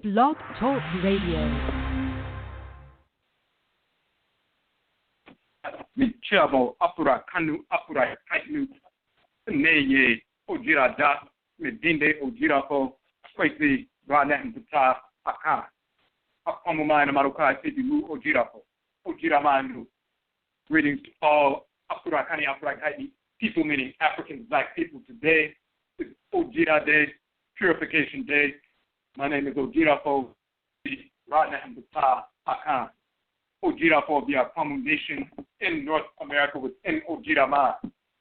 Blog Talk Radio. Michabo Afurakani Afuraitkaitnit Neye Ojira Da Medinde Ojirafo Kwesi Rana Mputa Akan Akamumana Marukai Sibimu Ojirafo Ojiramandu. Greetings to all Afurakani Afuraitkaitnit people, meaning African Black people. Today is Ojira Day, Purification Day. My name is Ojirafo Rana Mputa Akan. Ojirafo be our congregation in North America within Deity Maa,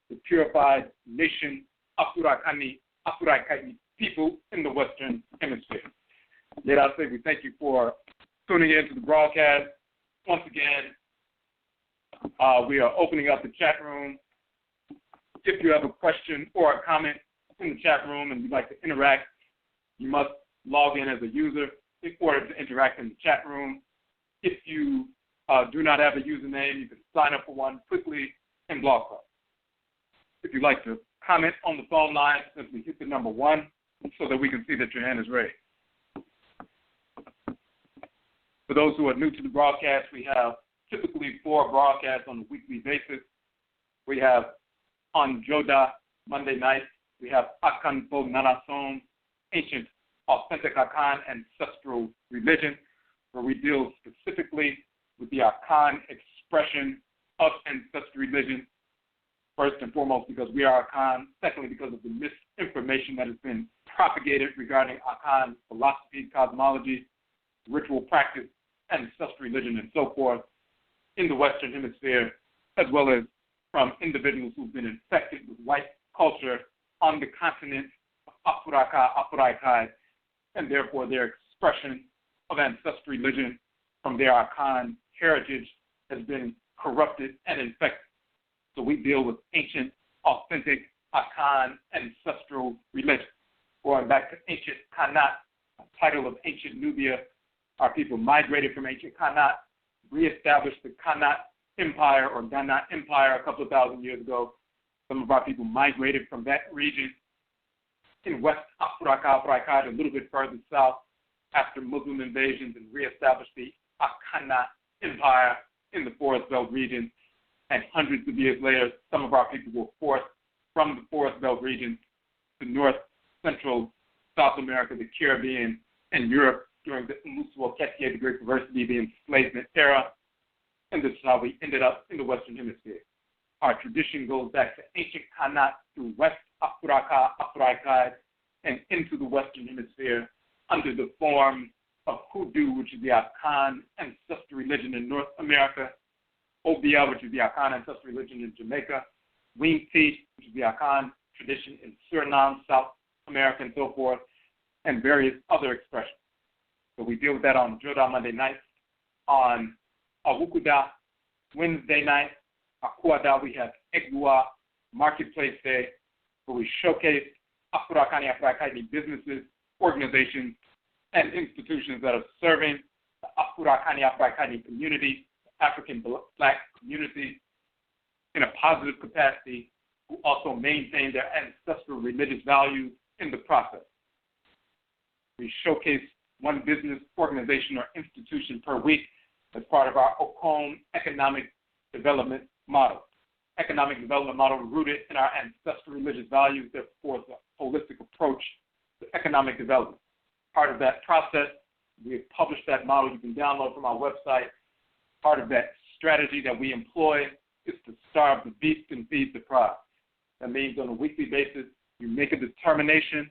the purified nation, Afurakani, Afuraitkaitnit people in the Western Hemisphere. Let us say we thank you for tuning in to the broadcast. Once again, we are opening up the chat room. If you have a question or a comment in the chat room and you'd like to interact, you must log in as a user in order to interact in the chat room. If you do not have a username, you can sign up for one quickly in Blog Talk. If you'd like to comment on the phone line, simply hit the number 1 so that we can see that your hand is raised. For those who are new to the broadcast, we have typically 4 broadcasts on a weekly basis. We have on Joda Monday night, we have Akanfo Nanasom, Ancient Authentic Akan Ancestral Religion, where we deal specifically with the Akan expression of ancestral religion, first and foremost because we are Akan, secondly because of the misinformation that has been propagated regarding Akan philosophy, cosmology, ritual practice, ancestral religion, and so forth in the Western Hemisphere, as well as from individuals who've been infected with white culture on the continent of Afuraitkaitnit, and therefore their expression of ancestral religion from their Akan heritage has been corrupted and infected. So we deal with ancient, authentic Akan ancestral religion. Going back to ancient Kanat, a title of ancient Nubia, our people migrated from ancient Kanat, reestablished the Kanat Empire or Ganat Empire a couple of thousand years ago. Some of our people migrated from that region in West Afuraitkaitnit, a little bit further south, after Muslim invasions, and reestablished the Akanat Empire in the Forest Belt region. And hundreds of years later, some of our people were forced from the Forest Belt region to North, Central, South America, the Caribbean, and Europe during the Umusuo-Ketia, the Great Perversity, the enslavement era. And this is how we ended up in the Western Hemisphere. Our tradition goes back to ancient Kanat through West Afuraitkaitnit and into the Western Hemisphere under the form of Hoodoo, which is the Akan ancestral religion in North America, Obia, which is the Akan ancestral religion in Jamaica, Wingti, which is the Akan tradition in Suriname, South America, and so forth, and various other expressions. So we deal with that on Joda Monday night. On Awukuda Wednesday night, Akuada, we have Egua Marketplace Day, where we showcase Afurakani Afuraitkaitnit businesses, organizations, and institutions that are serving the Afurakani Afuraitkaitnit community, the African Black community, in a positive capacity, who also maintain their ancestral religious values in the process. We showcase one business, organization, or institution per week as part of our OKOM economic development model. Economic development model rooted in our ancestral religious values, therefore it's a holistic approach to economic development. Part of that process, we have published that model you can download from our website. Part of that strategy that we employ is to starve the beast and feed the pride. That means on a weekly basis, you make a determination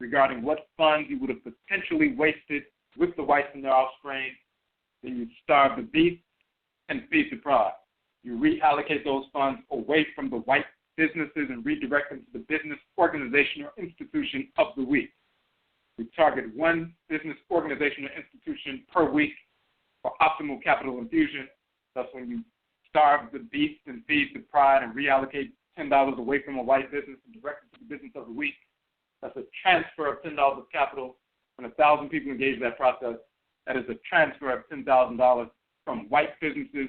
regarding what funds you would have potentially wasted with the whites and their offspring. Then you starve the beast and feed the pride. You reallocate those funds away from the white businesses and redirect them to the business, organization, or institution of the week. We target one business, organization, or institution per week for optimal capital infusion. That's when you starve the beast and feed the pride and reallocate $10 away from a white business and direct it to the business of the week. That's a transfer of $10 of capital. When 1,000 people engage in that process, that is a transfer of $10,000 from white businesses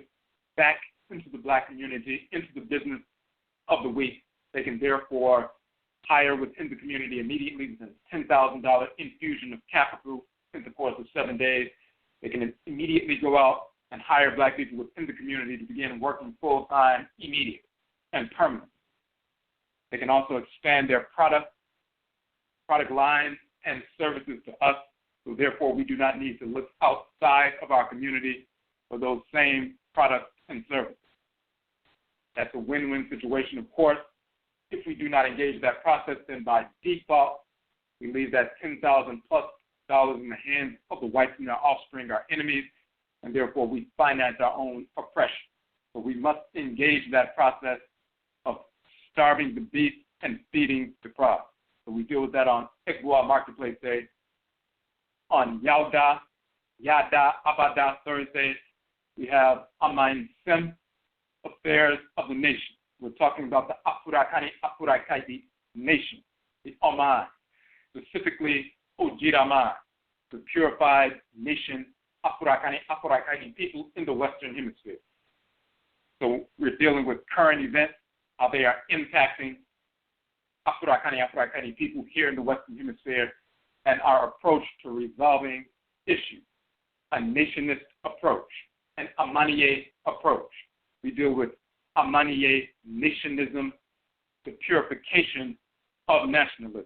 back into the black community, into the business of the week. They can therefore hire within the community immediately with a $10,000 infusion of capital in the course of 7 days. They can immediately go out and hire black people within the community to begin working full-time, immediate, and permanent. They can also expand their product lines and services to us, so therefore we do not need to look outside of our community for those same products and services. That's a win-win situation, of course. If we do not engage that process, then by default, we leave that $10,000+ in the hands of the whites and their offspring, our enemies, and therefore we finance our own oppression. So we must engage that process of starving the beast and feeding the crowd. So we deal with that on Egwa Marketplace Day. On Yada, Abada Thursday, we have Amain Sem, Affairs of the Nation. We're talking about the Afurakani, Afuraitkaitnit nation, the Oman, specifically ODWIRA Maa, the purified nation, Afurakani, Afuraitkaitnit people in the Western Hemisphere. So we're dealing with current events, how they are impacting Afurakani, Afuraitkaitnit people here in the Western Hemisphere, and our approach to resolving issues, a nationist approach, an Amaniye approach. We deal with Amaniye nationalism, the purification of nationalism.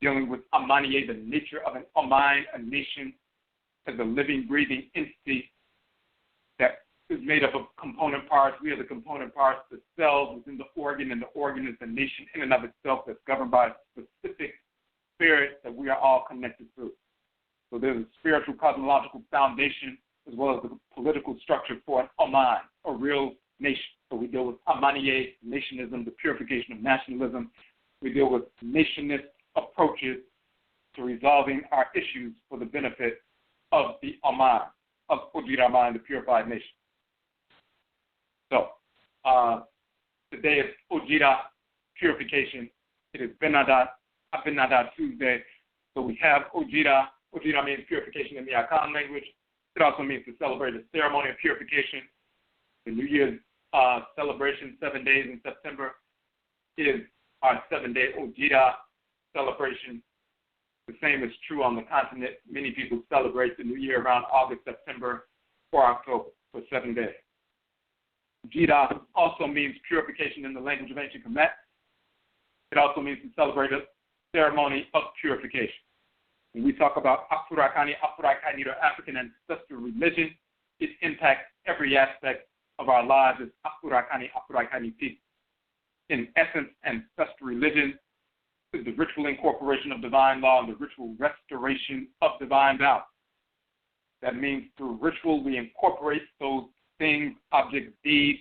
Dealing with Amaniye, the nature of an Oman, a nation, as a living, breathing entity that is made up of component parts. We are the component parts, the cells within the organ, and the organ is the nation in and of itself that's governed by a specific spirit that we are all connected through. So there's a spiritual cosmological foundation as well as the political structure for an Oman, a real nation. So we deal with Amaniye nationalism, the purification of nationalism. We deal with nationist approaches to resolving our issues for the benefit of the Oman, of ODWIRA Maa, the purified nation. So today is ODWIRA purification. It is Benada Tuesday. So we have ODWIRA. ODWIRA means purification in the Akan language. It also means to celebrate the ceremony of purification. The New Year's celebration, 7 days in September, is our 7-day ODWIRA celebration. The same is true on the continent. Many people celebrate the New Year around August, September, or October for 7 days. ODWIRA also means purification in the language of ancient KAMIT. It also means to celebrate a ceremony of purification. When we talk about Afurakani, Afuraitkaitnit, or African ancestral religion, it impacts every aspect of our lives as Afurakani, Afuraitkaitnit people. In essence, ancestral religion is the ritual incorporation of divine law and the ritual restoration of divine balance. That means through ritual we incorporate those things, objects, deeds,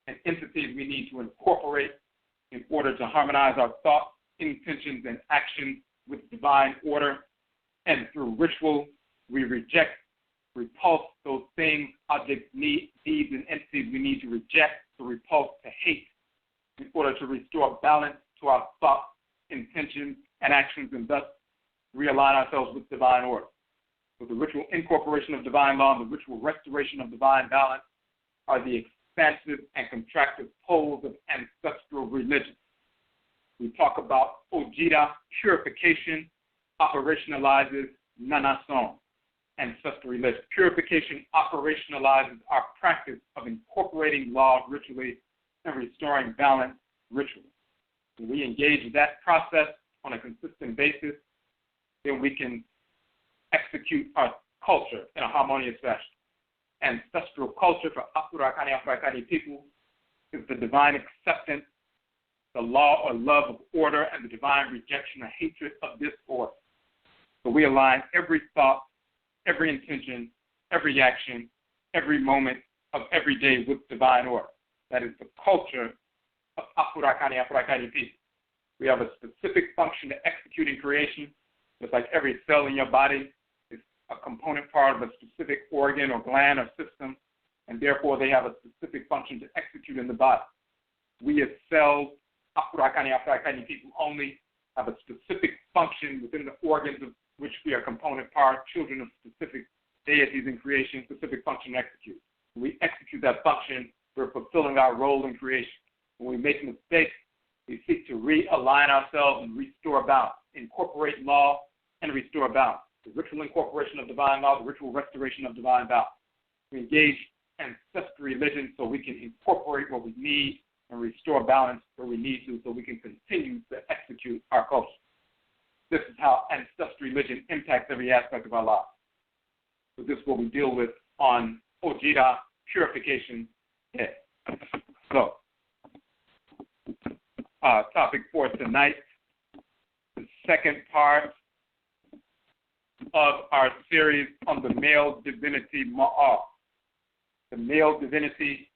and entities we need to incorporate in order to harmonize our thoughts, intentions, and actions with divine order. And through ritual, we reject, repulse those things, objects, deeds, and entities we need to reject, to repulse, to hate, in order to restore balance to our thoughts, intentions, and actions, and thus realign ourselves with divine order. So the ritual incorporation of divine law and the ritual restoration of divine balance are the expansive and contractive poles of ancestral religion. We talk about ODWIRA purification operationalizes Nanason, ancestral religion. Purification operationalizes our practice of incorporating law ritually and restoring balance ritually. When we engage that process on a consistent basis, then we can execute our culture in a harmonious fashion. Ancestral culture for Afurakani, Afuraitkaitnit people is the divine acceptance, the law or love of order, and the divine rejection or hatred of disorder. So we align every thought, every intention, every action, every moment of every day with divine order. That is the culture of Afurakani, Afuraitkaitnit people. We have a specific function to execute in creation. Just like every cell in your body is a component part of a specific organ or gland or system, and therefore they have a specific function to execute in the body. We as cells, Afurakani, Afuraitkaitnit people only, have a specific function within the organs of which we are component parts, children of specific deities in creation, specific function to execute. When we execute that function, we're fulfilling our role in creation. When we make mistakes, we seek to realign ourselves and restore balance, incorporate law and restore balance. the ritual incorporation of divine law, the ritual restoration of divine balance. We engage ancestral religion so we can incorporate what we need and restore balance where we need to so we can continue to execute our culture. This is how ancestral religion impacts every aspect of our lives. So this is what we deal with on ODWIRA Purification Day. So, topic for tonight, the second part of our series on the male divinity Maa, the male divinity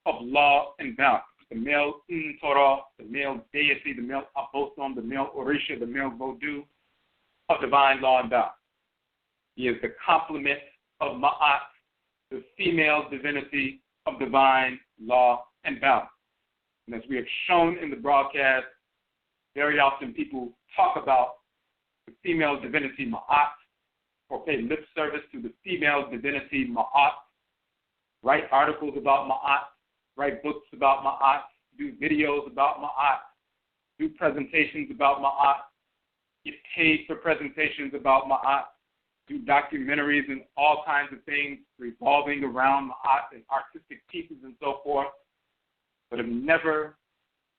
of law and balance, the male Ntoro, the male deity, the male Abosom, the male Orisha, the male Vodou of divine law and balance. He is the complement of Ma'at, the female divinity of divine law and balance. And as we have shown in the broadcast, very often people talk about the female divinity Ma'at or pay lip service to the female divinity Ma'at, write articles about Ma'at, write books about Ma'at, do videos about Ma'at, do presentations about Ma'at, get paid for presentations about Ma'at, do documentaries and all kinds of things revolving around Ma'at and artistic pieces and so forth, but have never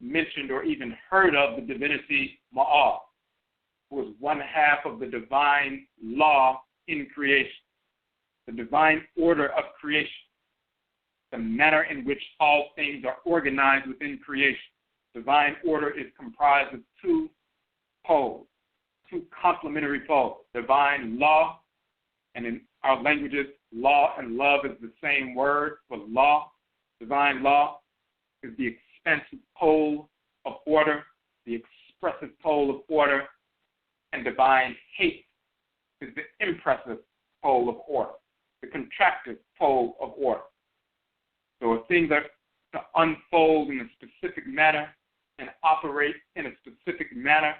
mentioned or even heard of the divinity Ma'at, who is one half of the divine law in creation, the divine order of creation, the manner in which all things are organized within creation. Divine order is comprised of two poles, two complementary poles, divine law, and in our languages, law and love is the same word for law. Divine law is the expansive pole of order, the expressive pole of order, and divine hate is the impressive pole of order, the contractive pole of order. So if things are to unfold in a specific manner and operate in a specific manner,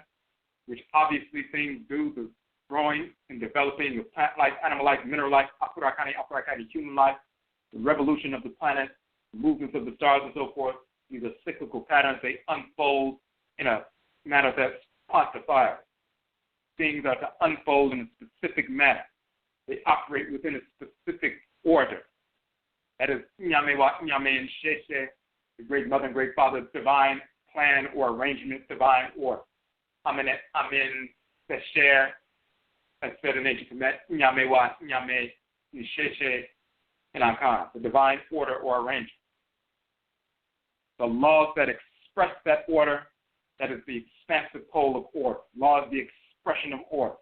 which obviously things do, the growing and developing of plant life, animal life, mineral life, Afurakani, Afuraitkaitnit, human life, the revolution of the planet, the movements of the stars and so forth, these are cyclical patterns. They unfold in a manner that's quantifiable. Things are to unfold in a specific manner. They operate within a specific order. That is Nyame wa Nyame and Sheshe, the great mother and great father, divine plan or arrangement, divine order. Amen, Amen, Besher, as said in ancient Kemet, Nyame wa Nyame, Sheshe, and Akan, the divine order or arrangement. The laws that express that order, that is the expansive pole of order. Law is the expression of order.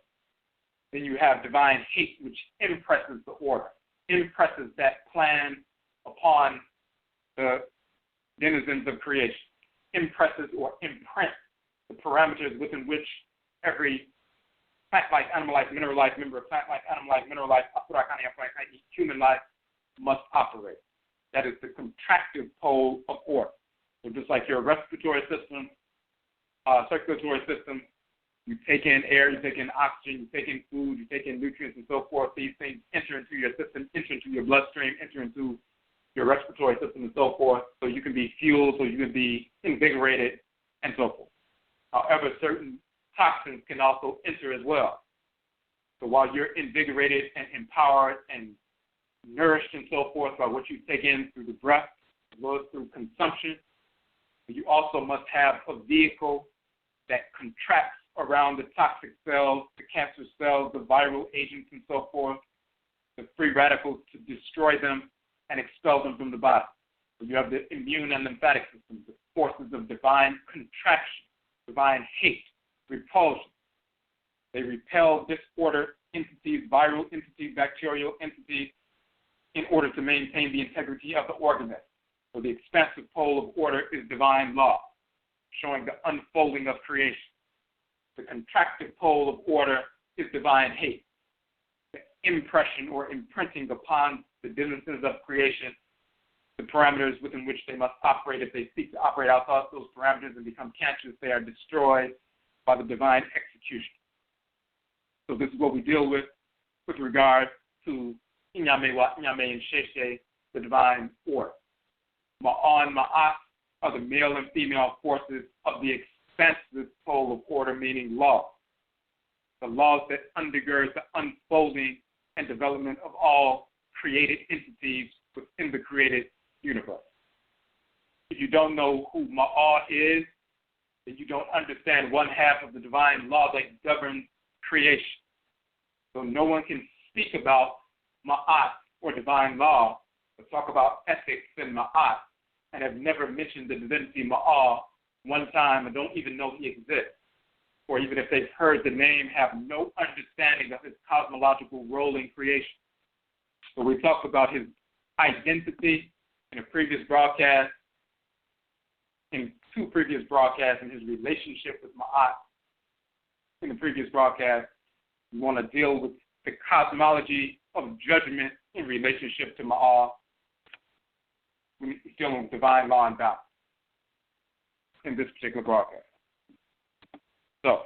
Then you have divine hate, which impresses the order, impresses that plan upon the denizens of creation, impresses or imprints the parameters within which every plant life, animal life, mineral life, member of plant life, animal life, mineral life, Afurakani, Afuraitkaitnit, human life must operate. That is the contractive pole of order. So just like your respiratory system, circulatory system, you take in air, you take in oxygen, you take in food, you take in nutrients and so forth. These things enter into your system, enter into your bloodstream, enter into your respiratory system and so forth, so you can be fueled, so you can be invigorated and so forth. However, certain toxins can also enter as well. So while you're invigorated and empowered and nourished and so forth by what you take in through the breath, as well as through consumption, you also must have a vehicle that contracts around the toxic cells, the cancer cells, the viral agents and so forth, the free radicals to destroy them and expel them from the body. So you have the immune and lymphatic systems, the forces of divine contraction, divine hate, repulsion. They repel disorder entities, viral entities, bacterial entities, in order to maintain the integrity of the organism. So the expansive pole of order is divine law, showing the unfolding of creation. The contractive pole of order is divine hate, the impression or imprinting upon the denizens of creation, the parameters within which they must operate. If they seek to operate outside those parameters and become cancerous, they are destroyed by the divine execution. So this is what we deal with regard to Nyame wa Nyame and Sheshe, the divine order. Ma'an, Ma'at are the male and female forces of the expansive pole of order, meaning law. the laws that undergird the unfolding and development of all created entities within the created universe. If you don't know who Ma'at is, then you don't understand one half of the divine law that governs creation. So no one can speak about Ma'at or divine law, but talk about ethics and Ma'at, and have never mentioned the divinity Ma'at one time and don't even know he exists. Or even if they've heard the name, have no understanding of his cosmological role in creation. So we talked about his identity in a previous broadcast, in two previous broadcasts, and his relationship with Ma'at in the previous broadcast. We want to deal with the cosmology of judgment in relationship to Ma'at. We're dealing with divine law and balance in this particular broadcast. So,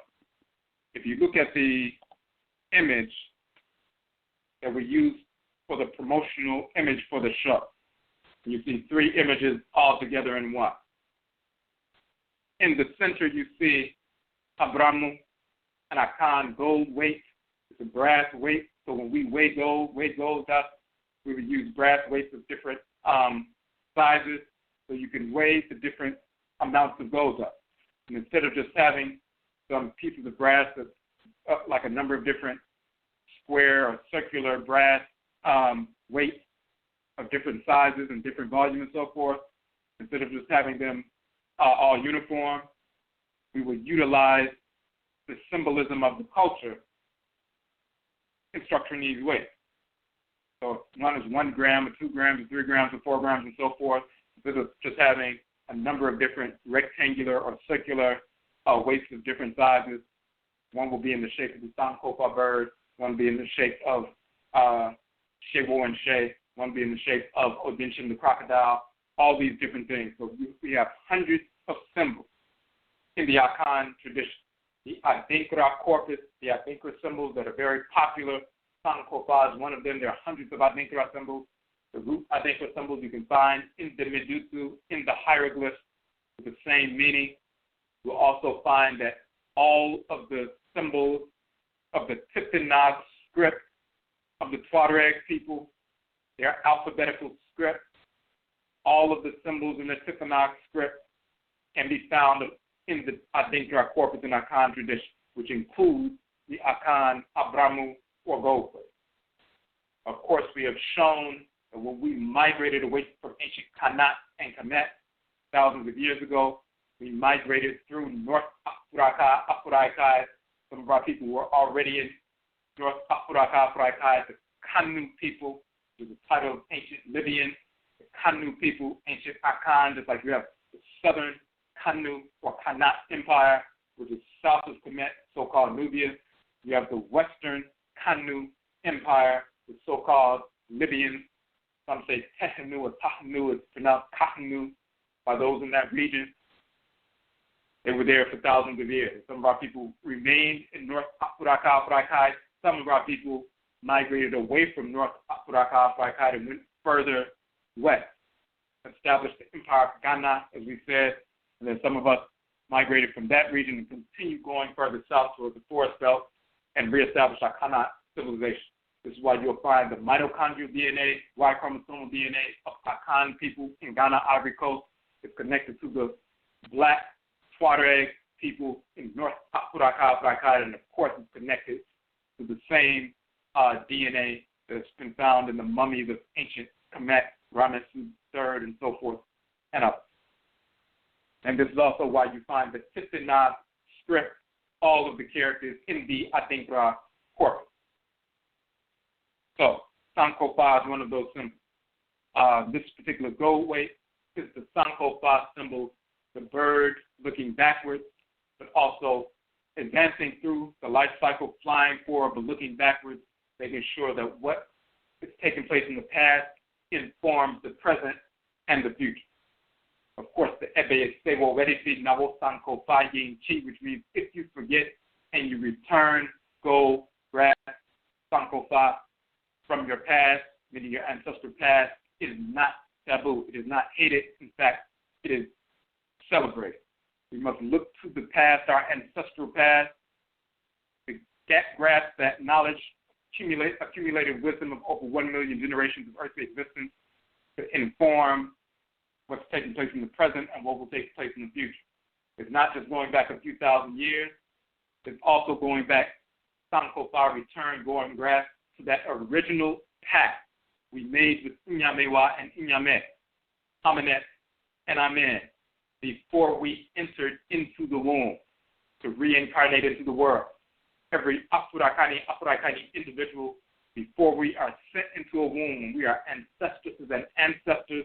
if you look at the image that we use for the promotional image for the show, you see three images all together in one. In the center, you see Abramu, an Akan gold weight. It's a brass weight. So when we weigh gold dust, we would use brass weights of different sizes, so you can weigh the different amounts of gold dust. And instead of just having some pieces of brass that's like a number of different square or circular brass weights of different sizes and different volumes and so forth, instead of just having them all uniform, we would utilize the symbolism of the culture in structuring these weights. So one is 1 gram or 2 grams or 3 grams or 4 grams and so forth, instead of just having a number of different rectangular or circular weights of different sizes. One will be in the shape of the Sankofa bird, one will be in the shape of Shewo and She, one will be in the shape of Odinshin the crocodile, all these different things. So we have hundreds of symbols in the Akan tradition. The Adinkra corpus, the Adinkra symbols that are very popular. Sankofa is one of them. There are hundreds of Adinkra symbols. The root Adinkra symbols you can find in the Medusa, in the hieroglyphs, with the same meaning. You'll also find that all of the symbols of the Tifinagh script of the Tuareg people, their alphabetical script, all of the symbols in the Tifinagh script can be found in the Adinkra corpus and Akan tradition, which includes the Akan Abramu or gold plate. Of course, we have shown that when we migrated away from ancient Kanat and Kamet thousands of years ago, we migrated through North Afuraitkaitnit. Some of our people were already in North Afuraitkaitnit, the Kanu people, which is the title of ancient Libyan, the Kanu people, ancient Akan, just like you have the southern Kanu or Kanat Empire, which is south of Kemet, so-called Nubia. You have the western Kanu Empire, the so-called Libyan. Some say Tehanu or Tahanu. It's pronounced Kahanu by those in that region. They were there for thousands of years. Some of our people remained in North Afuraitkaitnit. Some of our people migrated away from North Afuraitkaitnit and went further west, established the Empire of Ghana, as we said, and then some of us migrated from that region and continued going further south towards the forest belt and reestablished our Kanat civilization. This is why you'll find the mitochondrial DNA, Y chromosomal DNA of Akan people in Ghana, Ivory Coast is connected to the black Tuareg people in North Afuraitkaitnit, and of course it's connected to the same DNA that's been found in the mummies of ancient Kemet, Ramesses III, and so forth, and others. And this is also why you find the Tifinagh script, all of the characters in the Adinkra corpus. So, Sankofa is one of those symbols. This particular gold weight is the Sankofa symbol, the bird looking backwards, but also advancing through the life cycle, flying forward, but looking backwards, making sure that what is taking place in the past informs the present and the future. Of course, the Ebe is Sewo Wedisi Nawo Sankofa Yin Chi, which means if you forget and you return, go grab Sankofa from your past, meaning your ancestral past, it is not taboo. It is not hated. In fact, it is celebrated. We must look to the past, our ancestral past, to grasp that knowledge, accumulated wisdom of over 1 million generations of earthly existence to inform what's taking place in the present and what will take place in the future. It's not just going back a few thousand years. It's also going back, Sankofa return, go and grasp to that original pact we made with Inyamewa and Inyame, Aminet and Amen, before we entered into the womb to reincarnate into the world. Every Afuraitkaitnit individual, before we are sent into a womb, we are ancestresses and ancestors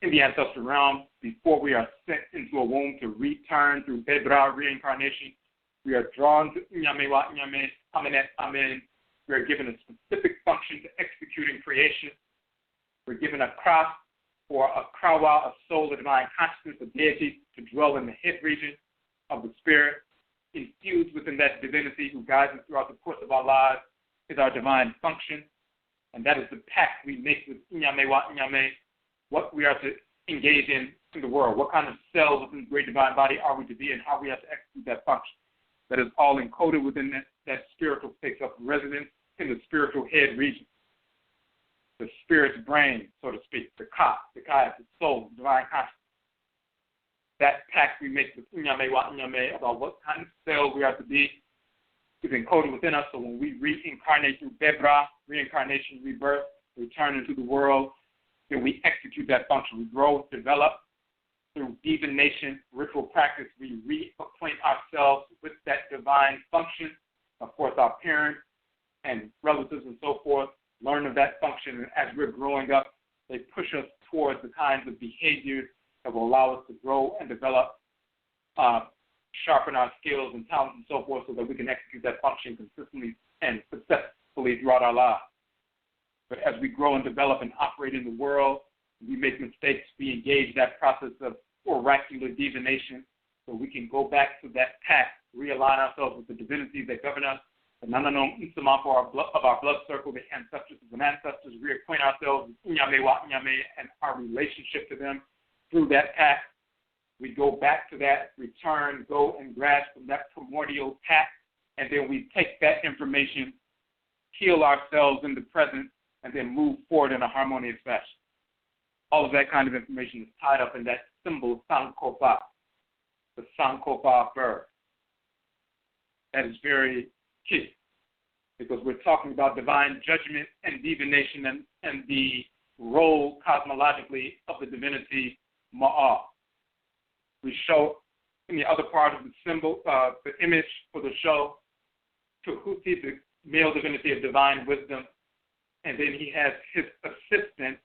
in the ancestral realm. Before we are sent into a womb to return through Bedra reincarnation, we are drawn to Inyamewa, Inyame, Aminet, Amen. We are given a specific function to execute in creation. We're given a craft or a krawa, a soul, a divine consciousness, a deity to dwell in the head region of the spirit. Infused within that divinity who guides us throughout the course of our lives is our divine function. And that is the pact we make with Inyamewa, Inyame, what we are to engage in the world, what kind of cells within the great divine body are we to be, and how we have to execute that function. That is all encoded within that spiritual takes up residence in the spiritual head region. The spirit's brain, so to speak, the ka, the soul, divine consciousness. That pact we make with Inyamewa, Inyame about what kind of cell we are to be is encoded within us. So when we reincarnate through Bebra, reincarnation, rebirth, return into the world, then we execute that function. We grow, develop. Through divination, ritual practice, we reacquaint ourselves with that divine function. Of course, our parents and relatives and so forth learn of that function, and as we're growing up, they push us towards the kinds of behaviors that will allow us to grow and develop, sharpen our skills and talents and so forth so that we can execute that function consistently and successfully throughout our lives. But as we grow and develop and operate in the world, we make mistakes, we engage that process of oracular divination so we can go back to that path, realign ourselves with the divinities that govern us, the NHOMA of our blood circle, the ancestors and ancestors, reacquaint ourselves with Inyamewa, Inyame, and our relationship to them through that path. We go back to that, return, go and grasp from that primordial path, and then we take that information, heal ourselves in the present, and then move forward in a harmonious fashion. All of that kind of information is tied up in that symbol, Sankofa, the Sankofa bird. That is very key because we're talking about divine judgment and divination and the role cosmologically of the divinity Maa. We show in the other part of the symbol, the image for the show, KUKUU-TUNTUM, the male divinity of divine wisdom, and then he has his assistant,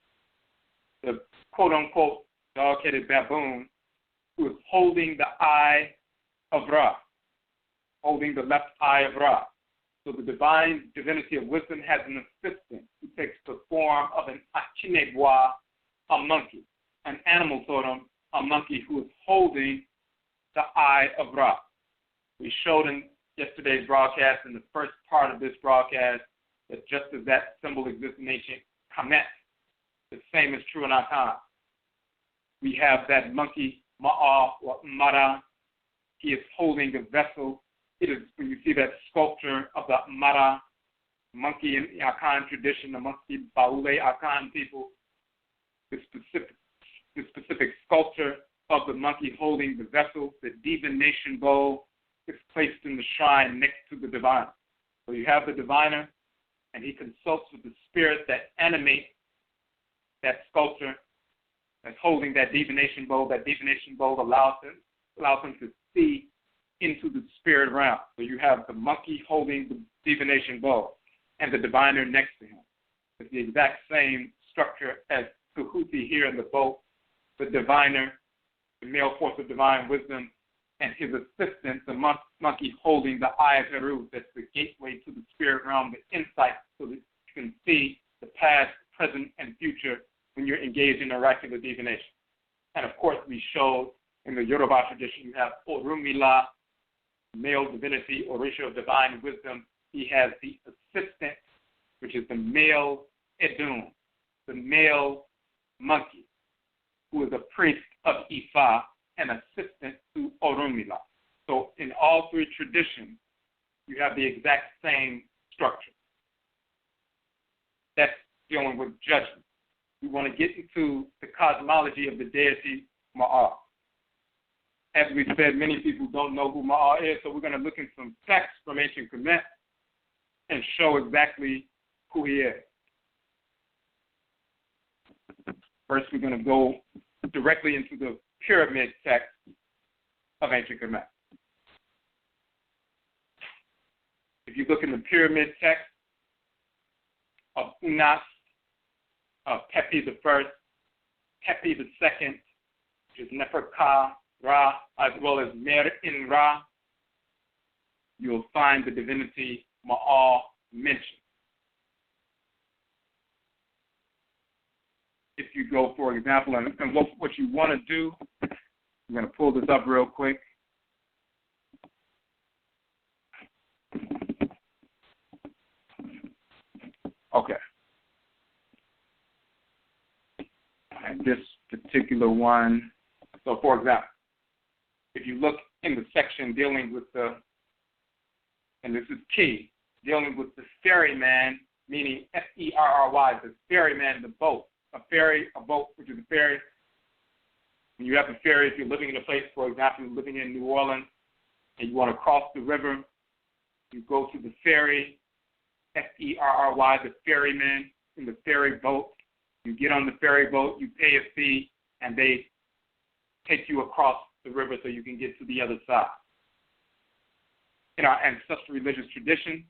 the quote-unquote dog-headed baboon, who is holding the eye of Ra, holding the left eye of Ra. So the divine divinity of wisdom has an assistant who takes the form of an achinebwa, a monkey, an animal totem, a monkey who is holding the eye of Ra. We showed in yesterday's broadcast, in the first part of this broadcast, that just as that symbol exists in ancient KAMIT, the same is true in Akan. We have that monkey, Ma'a or Mara. He is holding a vessel. It is when you see that sculpture of the Mara monkey in the Akan tradition, the monkey Baule Akan people, the specific sculpture of the monkey holding the vessel, the divination bowl, is placed in the shrine next to the diviner. So you have the diviner, and he consults with the spirit that animates that sculpture that's holding that divination bowl. That divination bowl allows him to see into the spirit realm. So you have the monkey holding the divination bowl and the diviner next to him. It's the exact same structure as KUKUU-TUNTUM here in the boat. The diviner, the male force of divine wisdom, and his assistant, the monkey holding the eye of Heru. That's the gateway to the spirit realm, the insight, so that you can see the past, present, and future when you're engaged in oracular divination. And of course, we showed in the Yoruba tradition, you have Orumila, male divinity, Orisha of divine wisdom. He has the assistant, which is the male Edun, the male monkey, who is a priest of Ifa and assistant to Orumila. So in all three traditions, you have the exact same structure. That's dealing with judgment. We want to get into the cosmology of the deity Maa. As we said, many people don't know who Maa is, so we're going to look in some texts from ancient Kemet and show exactly who he is. First, we're going to go directly into the pyramid text of ancient Kemet. If you look in the pyramid text of Unas, of Pepi the First, Pepi the Second, which is Nefer-Ka-Ra, as well as Mer-In-Ra, you'll find the divinity Maa mentioned. If you go, for example, and what you want to do, I'm going to pull this up real quick. Okay. And this particular one, so for example, if you look in the section dealing with the, and this is key, dealing with the ferryman, meaning F-E-R-R-Y, the ferryman, the boat. A ferry, a boat, which is a ferry. When you have a ferry, if you're living in a place, for example, you're living in New Orleans, and you want to cross the river, you go to the ferry, F-E-R-R-Y, the ferryman, in the ferry boat. You get on the ferry boat, you pay a fee, and they take you across the river so you can get to the other side. In our ancestral religious tradition,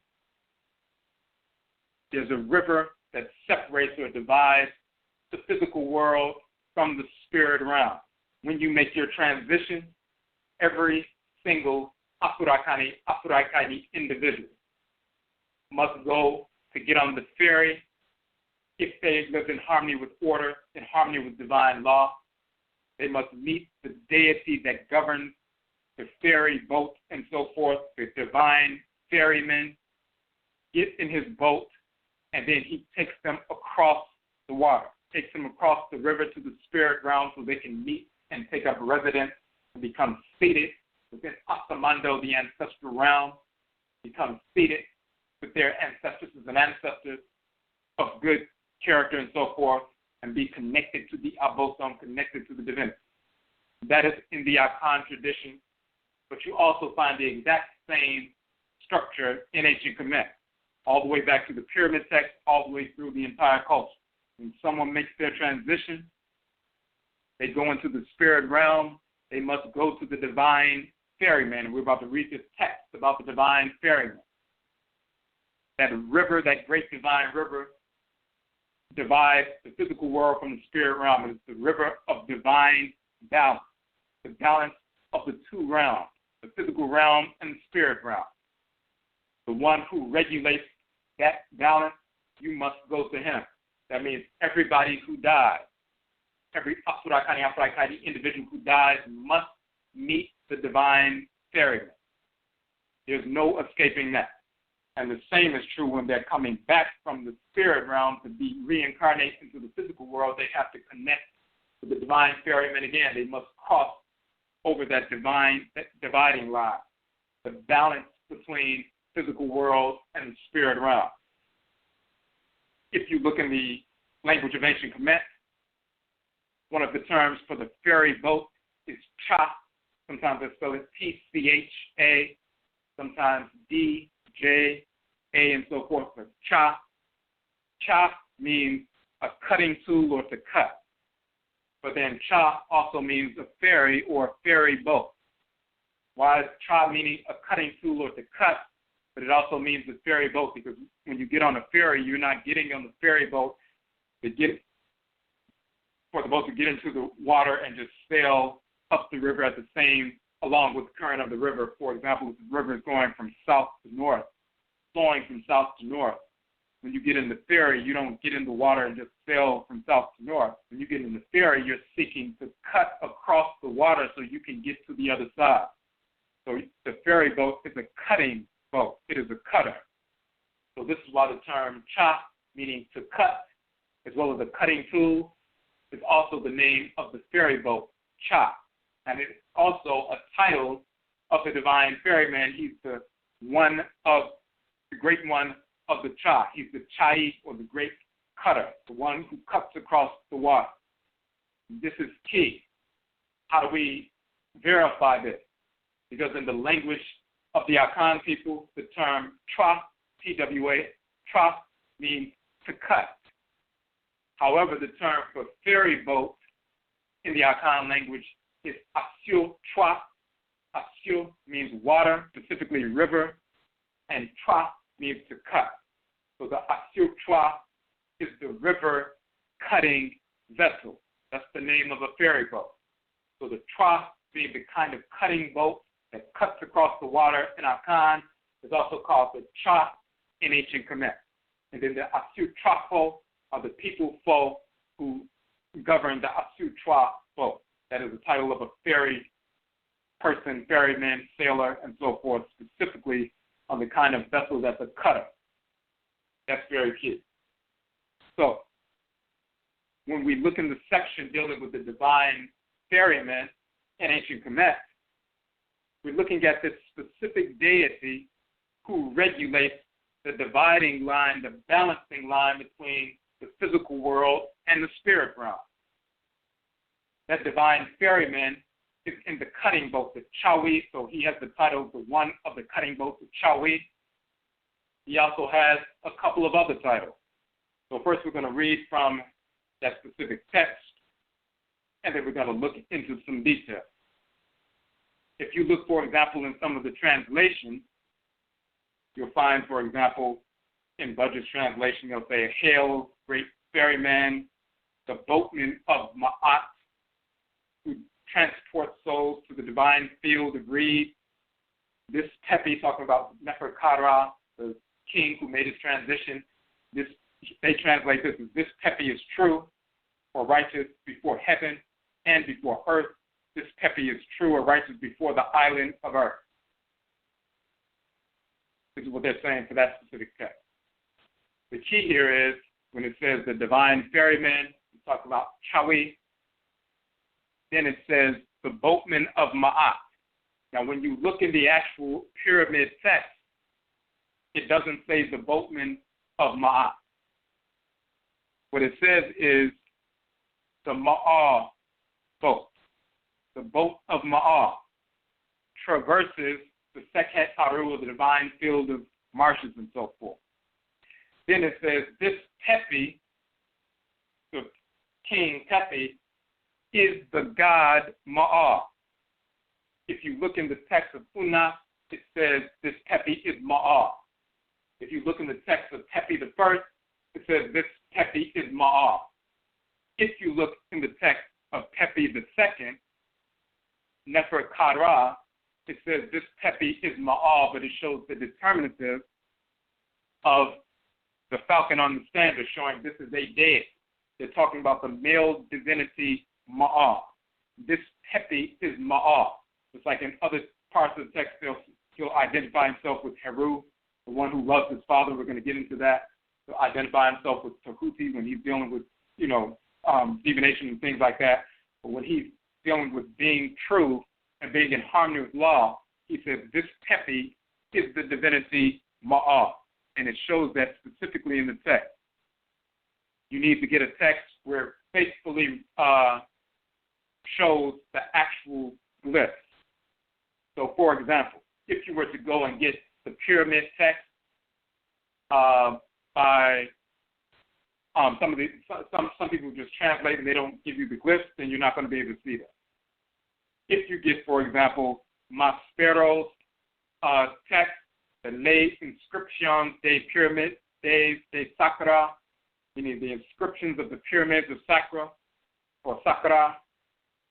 there's a river that separates or divides the physical world from the spirit realm. When you make your transition, every single Afurakani, Afuraitkaitnit individual must go to get on the ferry if they live in harmony with order, in harmony with divine law. They must meet the deity that governs the ferry boat and so forth, the divine ferryman, get in his boat, and then he takes them across the water, takes them across the river to the spirit realm so they can meet and take up residence and become seated within Asamando, the ancestral realm, become seated with their ancestresses and ancestors of good character and so forth, and be connected to the Abosom, connected to the divinity. That is in the Akan tradition, but you also find the exact same structure in ancient Kemet, all the way back to the pyramid text, all the way through the entire culture. When someone makes their transition, they go into the spirit realm, they must go to the divine ferryman. And we're about to read this text about the divine ferryman. That river, that great divine river, divides the physical world from the spirit realm. It's the river of divine balance, the balance of the two realms, the physical realm and the spirit realm. The one who regulates that balance, you must go to him. That means everybody who dies, every Afurakani individual who dies must meet the divine ferryman. There's no escaping that. And the same is true when they're coming back from the spirit realm to be reincarnated into the physical world. They have to connect with the divine ferryman again. They must cross over that dividing line, the balance between physical world and the spirit realm. If you look in the language of ancient Kemet, one of the terms for the ferry boat is cha. Sometimes they spell it T-C-H-A, sometimes D-J-A, and so forth. But cha. Cha means a cutting tool or to cut. But then cha also means a ferry or a ferry boat. Why is cha meaning a cutting tool or to cut? But it also means a ferry boat, because when you get on a ferry, you're not getting on the ferry boat for the boat to get into the water and just sail up the river at the same, along with the current of the river. For example, if the river is going from south to north, flowing from south to north. When you get in the ferry, you don't get in the water and just sail from south to north. When you get in the ferry, you're seeking to cut across the water so you can get to the other side. So the ferry boat is a cutting boat. It is a cutter. So this is why the term cha, meaning to cut, as well as a cutting tool, is also the name of the ferry boat, cha. And it's also a title of the divine ferryman. He's the one of the great one of the Cha. He's the Chai, or the great cutter, the one who cuts across the water. This is key. How do we verify this? Because in the language of the Akan people, the term Tra, T-W-A, Tra means to cut. However, the term for ferry boat in the Akan language is Asyo Tra. Asyo means water, specifically river, and Tra means to cut. So the Asyo Tra is the river cutting vessel. That's the name of a ferry boat. So the Tra being the kind of cutting boat that cuts across the water in Akan is also called the Cha in ancient Kemet. And then the Asyo Trafo are the people folk who govern the Asyo Tra boat. That is the title of a ferry person, ferryman, sailor, and so forth, specifically on the kind of vessel that's a cutter. That's very key. So when we look in the section dealing with the divine ferryman in ancient Kemet, we're looking at this specific deity who regulates the dividing line, the balancing line between the physical world and the spirit realm. That divine ferryman is in the cutting boat, the Chawi, so he has the title, the one of the cutting boat, the Chawi. He also has a couple of other titles. So first we're going to read from that specific text, and then we're going to look into some detail. If you look, for example, in some of the translations, you'll find, for example, in Budget's translation, they'll say, "Hail, great ferryman, the boatman of Ma'at, who transports souls to the divine field of reed." This Tepi, talking about Neferkara, the king who made his transition, they translate this as, "This Tepi is true or righteous before heaven and before earth. This Tepi is true or righteous before the island of earth." This is what they're saying for that specific text. The key here is when it says the divine ferryman, we talk about Chawi. Then it says the boatman of Ma'at. Now, when you look in the actual pyramid text, it doesn't say the boatman of Ma'at. What it says is the Ma'a boat. The boat of Ma'a traverses the Sekhet Haru, the divine field of marshes and so forth. Then it says this Tepi, the king Tepi, is the god Ma'a. If you look in the text of Una, it says this Tepi is Ma'a. If you look in the text of Tepi the first, it says this Tepi is Ma'a. If you look in the text of Tepi the second, Neferkara, it says this Tepi is Ma'a, but it shows the determinative of the falcon on the standard, showing this is a deity. They're talking about the male divinity Ma'a. This Tepi is Ma'a. It's like in other parts of the text, he'll identify himself with Heru, the one who loves his father. We're going to get into that. He'll identify himself with Tahuti when he's dealing with, divination and things like that. But when he's dealing with being true and being in harmony with law, he says this Tepi is the divinity Ma'a. And it shows that specifically in the text. You need to get a text where it faithfully shows the actual glyphs. So, for example, if you were to go and get the pyramid text by some people just translate and they don't give you the glyphs, then you're not going to be able to see that. If you get, for example, Maspero's text, the Les Inscriptions des Pyramides de Sakura, meaning the inscriptions of the pyramids of Sakura, or Sakura.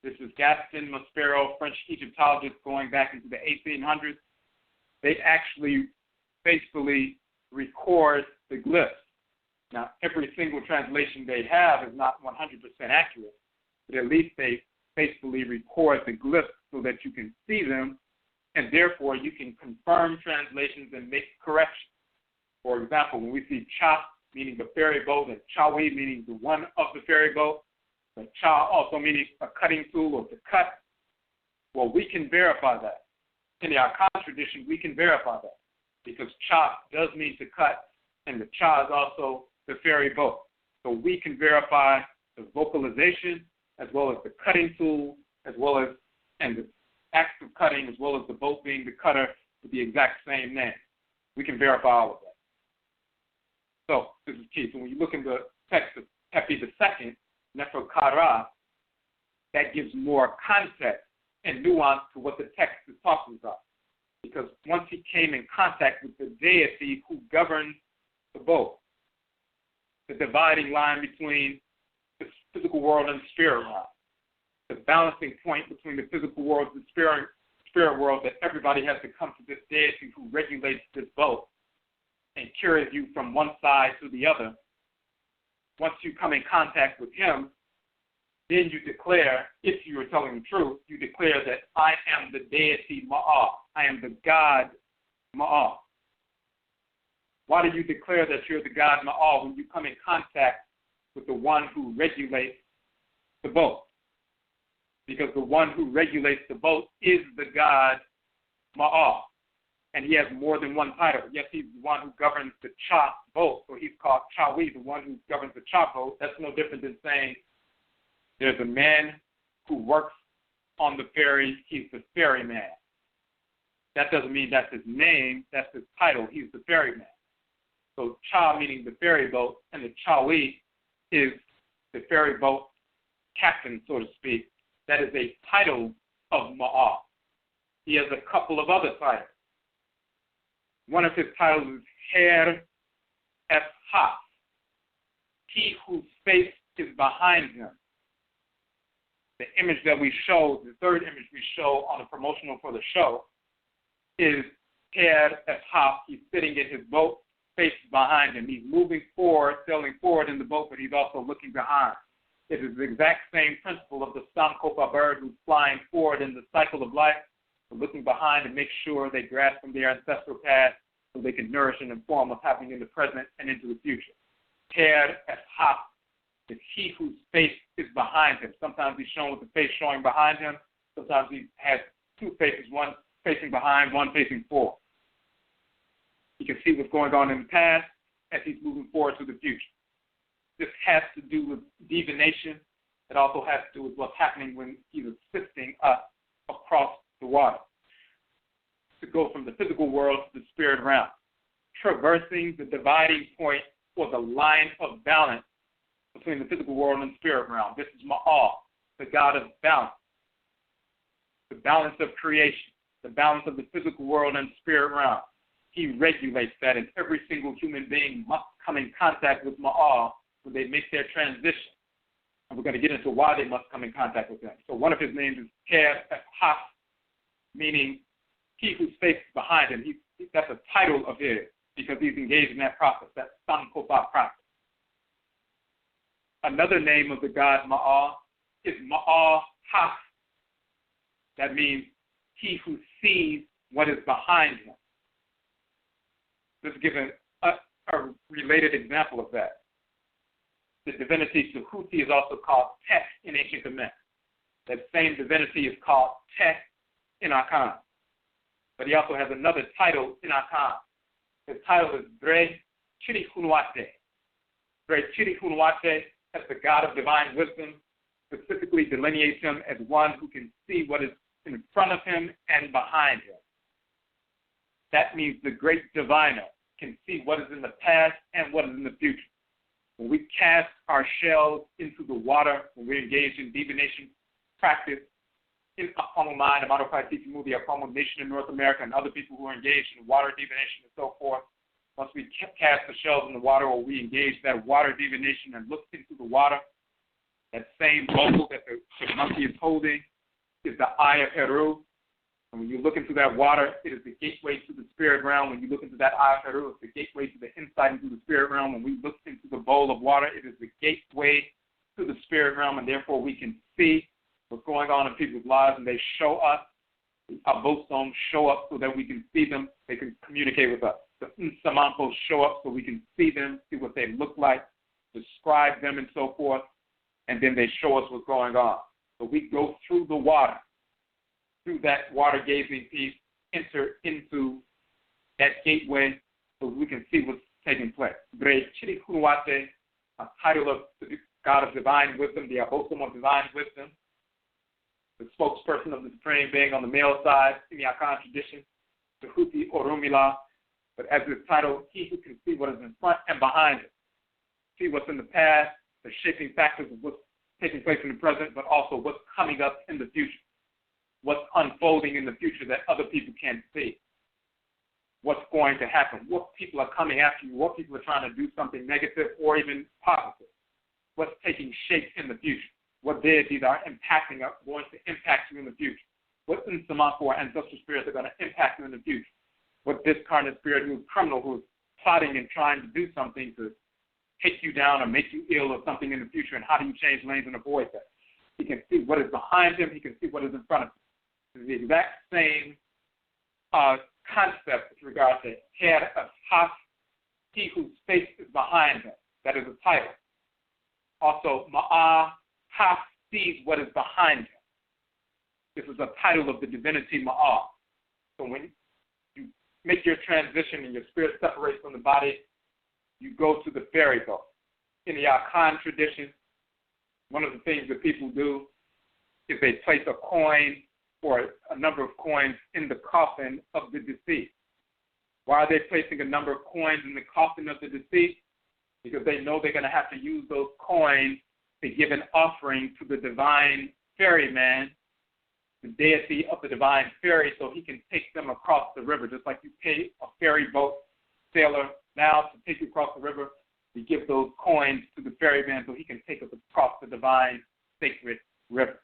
This is Gaston Maspero, French Egyptologist going back into the 1800s. They actually faithfully record the glyphs. Now, every single translation they have is not 100% accurate, but at least they faithfully record the glyphs so that you can see them, and therefore you can confirm translations and make corrections. For example, when we see Cha, meaning the ferry boat, and Chawi, meaning the one of the ferry boat, but Cha also meaning a cutting tool or to cut, well, we can verify that. In the Akan tradition, we can verify that. because cha does mean to cut, and the cha is also the ferry boat. So we can verify the vocalization as well as the cutting tool, as well as and the act of cutting, as well as the boat being the cutter with the exact same name. We can verify all of that. So this is key. So when you look in the text of Pepi II, OKRA, that gives more context and nuance to what the text is talking about. Because once he came in contact with the deity who governs the boat, the dividing line between the physical world and the spirit world, the balancing point between the physical world and the spirit world, that everybody has to come to this deity who regulates this boat and carries you from one side to the other. Once you come in contact with him, then you declare, if you are telling the truth, you declare that I am the deity Maa. I am the God Maa. Why do you declare that you're the God Maa when you come in contact with the one who regulates the boat? Because the one who regulates the boat is the God Maa. And he has more than one title. Yes, he's the one who governs the Cha boat. So he's called Chawi, the one who governs the Cha boat. That's no different than saying there's a man who works on the ferry. He's the ferryman. That doesn't mean that's his name. That's his title. He's the ferryman. So Cha meaning the ferry boat, and the Chawi is the ferry boat captain, so to speak. That is a title of Maa. He has a couple of other titles. One of his titles is Her Es Ha, he whose face is behind him. The image that we show, the third image we show on the promotional for the show, is Her Es Ha. He's sitting in his boat, face behind him. He's moving forward, sailing forward in the boat, but he's also looking behind. It is the exact same principle of the Sankopa bird who's flying forward in the cycle of life, looking behind to make sure they grasp from their ancestral path so they can nourish and inform what's happening in the present and into the future. Ter Es Ha is he whose face is behind him. Sometimes he's shown with the face showing behind him. Sometimes he has two faces, one facing behind, one facing forward. You can see what's going on in the past as he's moving forward to the future. This has to do with divination. It also has to do with what's happening when he's assisting us across the water to go from the physical world to the spirit realm, traversing the dividing point or the line of balance between the physical world and the spirit realm. This is Maa, the God of balance, the balance of creation, the balance of the physical world and the spirit realm. He regulates that, and every single human being must come in contact with Maa when they make their transition. And we're going to get into why they must come in contact with him. So one of his names is Ter Es Ha, meaning he whose face is behind him. That's a title of his because he's engaged in that process, that Sankopa process. Another name of the god Maa is Maa Ha. That means he who sees what is behind him. Let's give a related example of that. The divinity Suhuti is also called Tet in ancient Kemet. That same divinity is called Tet in Akan. But he also has another title in Akan. His title is Dre Chiri Hunwate. Dre Chiri Hunwate, as the God of divine wisdom, specifically delineates him as one who can see what is in front of him and behind him. That means the great diviner can see what is in the past and what is in the future. When we cast our shells into the water, when we're engaged in divination practice, in Akanfo mind, the Akanfo nation in North America, and other people who are engaged in water divination and so forth, once we cast the shells in the water or we engage that water divination and look into the water, that same bowl that the monkey is holding is the eye of Heru. And when you look into that water, it is the gateway to the spirit realm. When you look into that eye of Heru, it's the gateway to the insight into the spirit realm. When we look into the bowl of water, it is the gateway to the spirit realm, and therefore we can see what's going on in people's lives, and they show us, our bosoms show up so that we can see them, they can communicate with us. The Nsamampos show up so we can see them, see what they look like, describe them and so forth, and then they show us what's going on. So we go through the water, through that water gazing piece, enter into that gateway so we can see what's taking place. Bre Chiri Kuruwate, a title of the God of divine wisdom, the Abosom of divine wisdom, the spokesperson of the Supreme Being on the male side in the Akan tradition, the Huti Orumila, but as his title, he who can see what is in front and behind it, see what's in the past, the shaping factors of what's taking place in the present, but also what's coming up in the future, what's unfolding in the future that other people can't see, what's going to happen, what people are coming after you, what people are trying to do something negative or even positive, what's taking shape in the future, what deities are impacting us, going to impact you in the future, what Nsama or ancestral spirits are going to impact you in the future, what discarnate spirit who's criminal, who's plotting and trying to do something to take you down or make you ill or something in the future, and how do you change lanes and avoid that? He can see what is behind him. He can see what is in front of him. It's the exact same concept with regard to head of Haf, he whose face is behind him. That is a title. Also, Ma'a, Haf sees what is behind him. This is a title of the divinity Ma'a. So when you make your transition and your spirit separates from the body, you go to the fairy boat. In the Akan tradition, one of the things that people do is they place a coin or a number of coins in the coffin of the deceased. Why are they placing a number of coins in the coffin of the deceased? Because they know they're going to have to use those coins to give an offering to the divine ferryman, the deity of the divine ferry, so he can take them across the river, just like you pay a ferry boat sailor now to take you across the river. We give those coins to the ferryman so he can take us across the divine sacred river.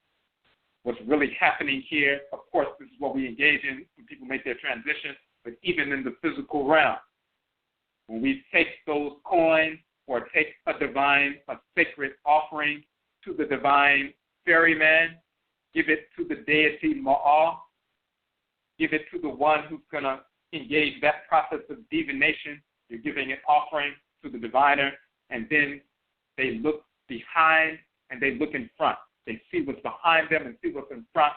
What's really happening here, of course, this is what we engage in when people make their transition, but even in the physical realm, when we take those coins or take a sacred offering to the divine ferryman, give it to the deity Ma'a, give it to the one who's going to engage that process of divination. You're giving an offering to the diviner, and then they look behind and they look in front. They see what's behind them and see what's in front,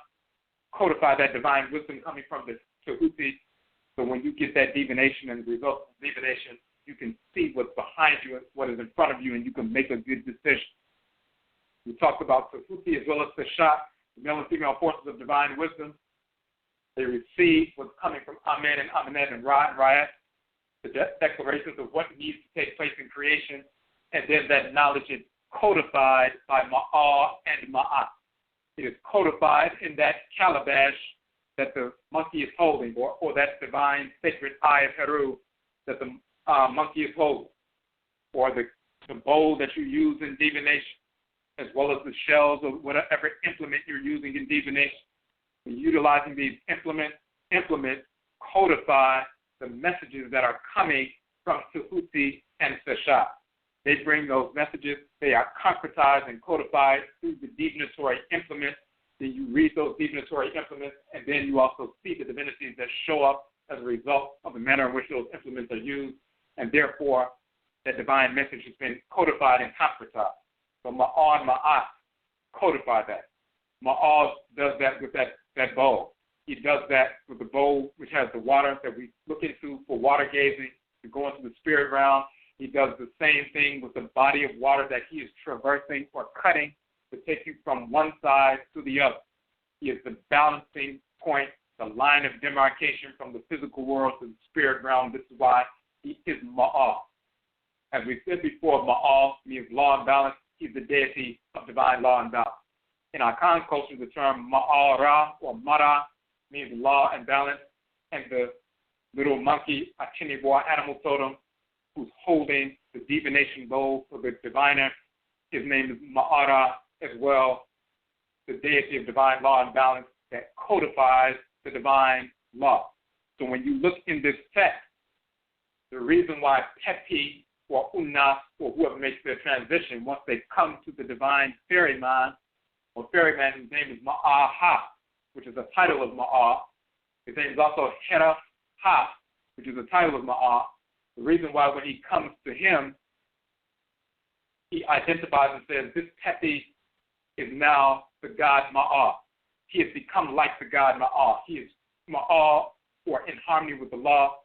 codify that divine wisdom coming from the Tahuti. So when you get that divination and the result of divination, you can see what's behind you and what is in front of you, and you can make a good decision. We talked about Tahuti as well as Tashat, the male and female forces of divine wisdom. They receive what's coming from Amen and Amenet and Ra and Ra'at, the declarations of what needs to take place in creation, and then that knowledge is codified by Ma'a and Ma'at. It is codified in that calabash that the monkey is holding, or that divine sacred eye of Heru that the monkey is holding, or the bowl that you use in divination, as well as the shells or whatever implement you're using in divination. When utilizing these implements codify the messages that are coming from Tahuti and Tashat. They bring those messages. They are concretized and codified through the divinatory implements. Then you read those divinatory implements, and then you also see the divinities that show up as a result of the manner in which those implements are used, and therefore that divine message has been codified and concretized. So Ma'al and Ma'at codify that. Ma'al does that with that bowl. He does that with the bowl which has the water that we look into for water gazing, to go into the spirit realm. He does the same thing with the body of water that he is traversing or cutting to take you from one side to the other. He is the balancing point, the line of demarcation from the physical world to the spirit realm. This is why he is Ma'al. As we said before, Ma'al means law and balance. He's the deity of divine law and balance. In our Akan culture, the term Ma'ara or Mara means law and balance, and the little monkey, a Chinibwa animal totem, who's holding the divination bowl for the diviner, his name is Ma'ara as well, the deity of divine law and balance that codifies the divine law. So when you look in this text, the reason why Pepi or Unnas or whoever makes their transition, once they come to the divine ferryman or ferryman whose name is Ma'aha, which is a title of Ma'a. His name is also HENA Ha, which is a title of Ma'a. The reason why when he comes to him, he identifies and says, this Pepi is now the god Ma'a. He has become like the god Ma'a. He is Ma'a, or in harmony with the law.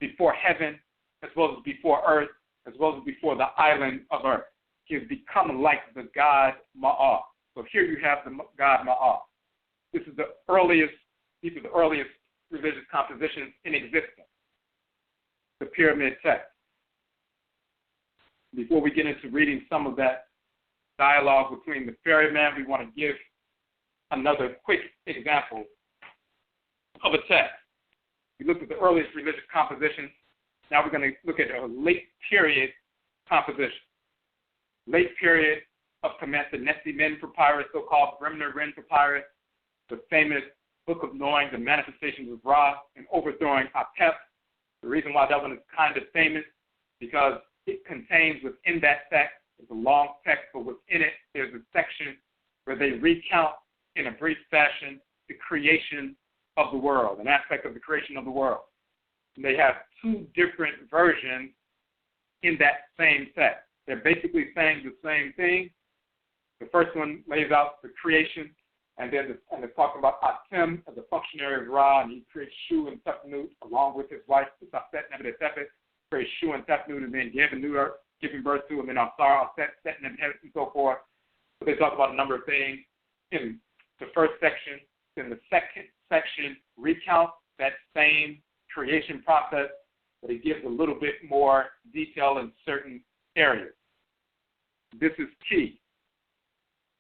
before heaven, as well as before earth, as well as before the island of earth. He has become like the god Maa. So here you have the god Maa. These are the earliest religious compositions in existence, the pyramid text. Before we get into reading some of that dialogue between the ferryman, we want to give another quick example of a text. We looked at the earliest religious compositions. Now we're going to look at a late period composition. Late period of Kemet, the Nessie Men papyrus, so-called Bremner Wren papyrus, the famous Book of Knowing, the Manifestations of Ra, and Overthrowing Apep. The reason why that one is kind of famous, because it contains within that text, it's a long text, but within it, there's a section where they recount in a brief fashion the creation of the world, an aspect of the creation of the world. And they have two different versions in that same text. They're basically saying the same thing. The first one lays out the creation, and then they're talking about Atem as a functionary of Ra, and he creates Shu and Tefnut along with his wife, Safet Nebuchadnezzar, creates Shu and Tefnut, and then giving birth to, and then Asar, Set Nebuchadnezzar, and so forth. So they talk about a number of things in the first section. Then the second section recounts that same creation process, but it gives a little bit more detail in certain areas. This is key.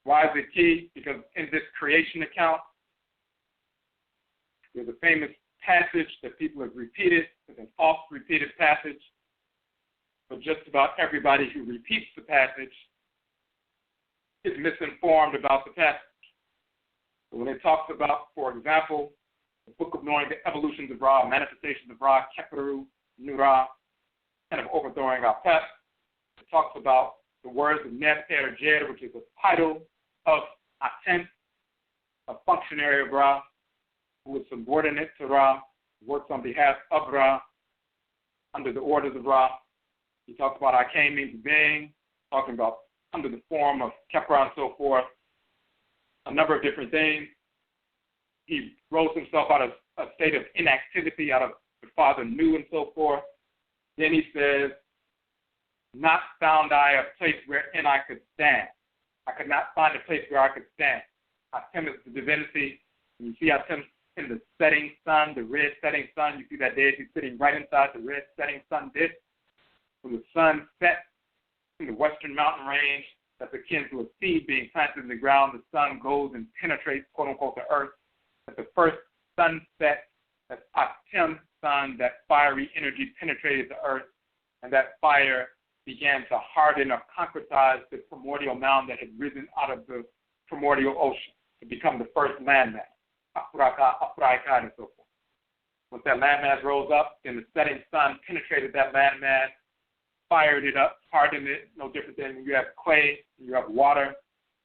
Why is it key? Because in this creation account, there's a famous passage that people have repeated. It's an oft-repeated passage, but just about everybody who repeats the passage is misinformed about the passage. So when it talks about, for example, the Book of Knowing, the evolutions of Ra, manifestations of Ra, Keperu, Nura, and of overthrowing Apep, it talks about the words of Neb Er, which is a title of Aten, a functionary of Ra, who is subordinate to Ra, works on behalf of Ra, under the orders of Ra. He talks about Aken means being, talking about under the form of Kepra and so forth, a number of different things. He rose himself out of a state of inactivity, out of the Father knew and so forth. Then he says, not found I a place wherein I could stand. I could not find a place where I could stand. Atem is the divinity. And you see Atem in the setting sun, the red setting sun. You see that deity sitting right inside the red setting sun disk. When the sun sets in the western mountain range, that's akin to a seed being planted in the ground. The sun goes and penetrates, quote unquote, the earth. At the first sunset, that's Atem sun, that fiery energy penetrated the earth, and that fire began to harden or concretize the primordial mound that had risen out of the primordial ocean to become the first landmass, Afuraitkaitnit, and so forth. Once that landmass rose up, then the setting sun penetrated that landmass, fired it up, hardened it, no different than when you have clay and you have water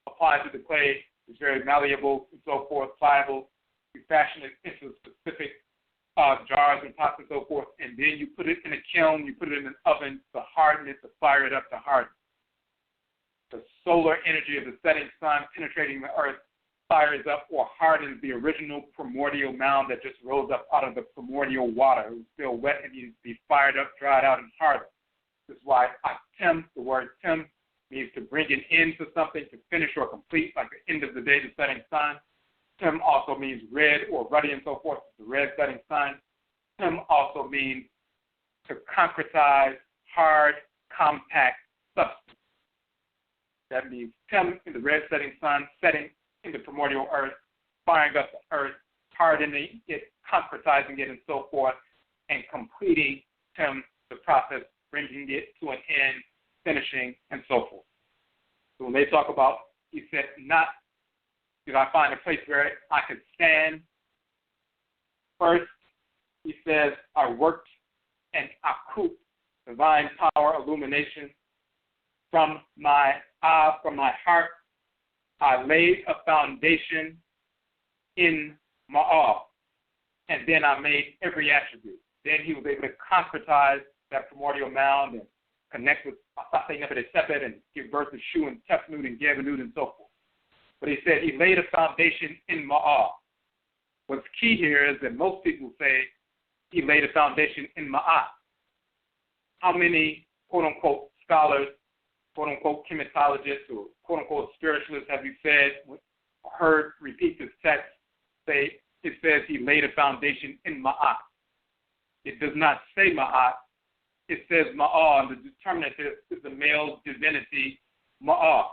applied to the clay. It's very malleable and so forth, pliable. You fashion it into specific jars and pots and so forth, and then you put it in a kiln, you put it in an oven to harden it, to fire it up to harden. The solar energy of the setting sun penetrating the earth fires up or hardens the original primordial mound that just rose up out of the primordial water. It was still wet and needed to be fired up, dried out, and hardened. This is why Atem, the word Tem, means to bring an end to something, to finish or complete, like the end of the day, the setting sun. Tem also means red or ruddy and so forth, the red setting sun. Tem also means to concretize hard, compact substance. That means Tem in the red setting sun, setting in the primordial earth, firing up the earth, hardening it, concretizing it and so forth, and completing Tem, the process, bringing it to an end, finishing, and so forth. So when they talk about, he said, not did I find a place where I could stand. First, he says, I worked an akut, divine power, illumination, from my heart. I laid a foundation in Ma'ah, and then I made every attribute. Then he was able to concretize that primordial mound and connect with Asate Nebuchadnezzar and give birth to Shu and Tefnut and Gebenut and so forth. But he said he laid a foundation in Ma'ah. What's key here is that most people say he laid a foundation in Ma'at. How many quote-unquote scholars, quote-unquote chematologists, or quote-unquote spiritualists have you heard repeat this text, say it says he laid a foundation in Ma'at? It does not say Ma'at. It says Ma'ah, and the determinative is the male divinity Ma'ah.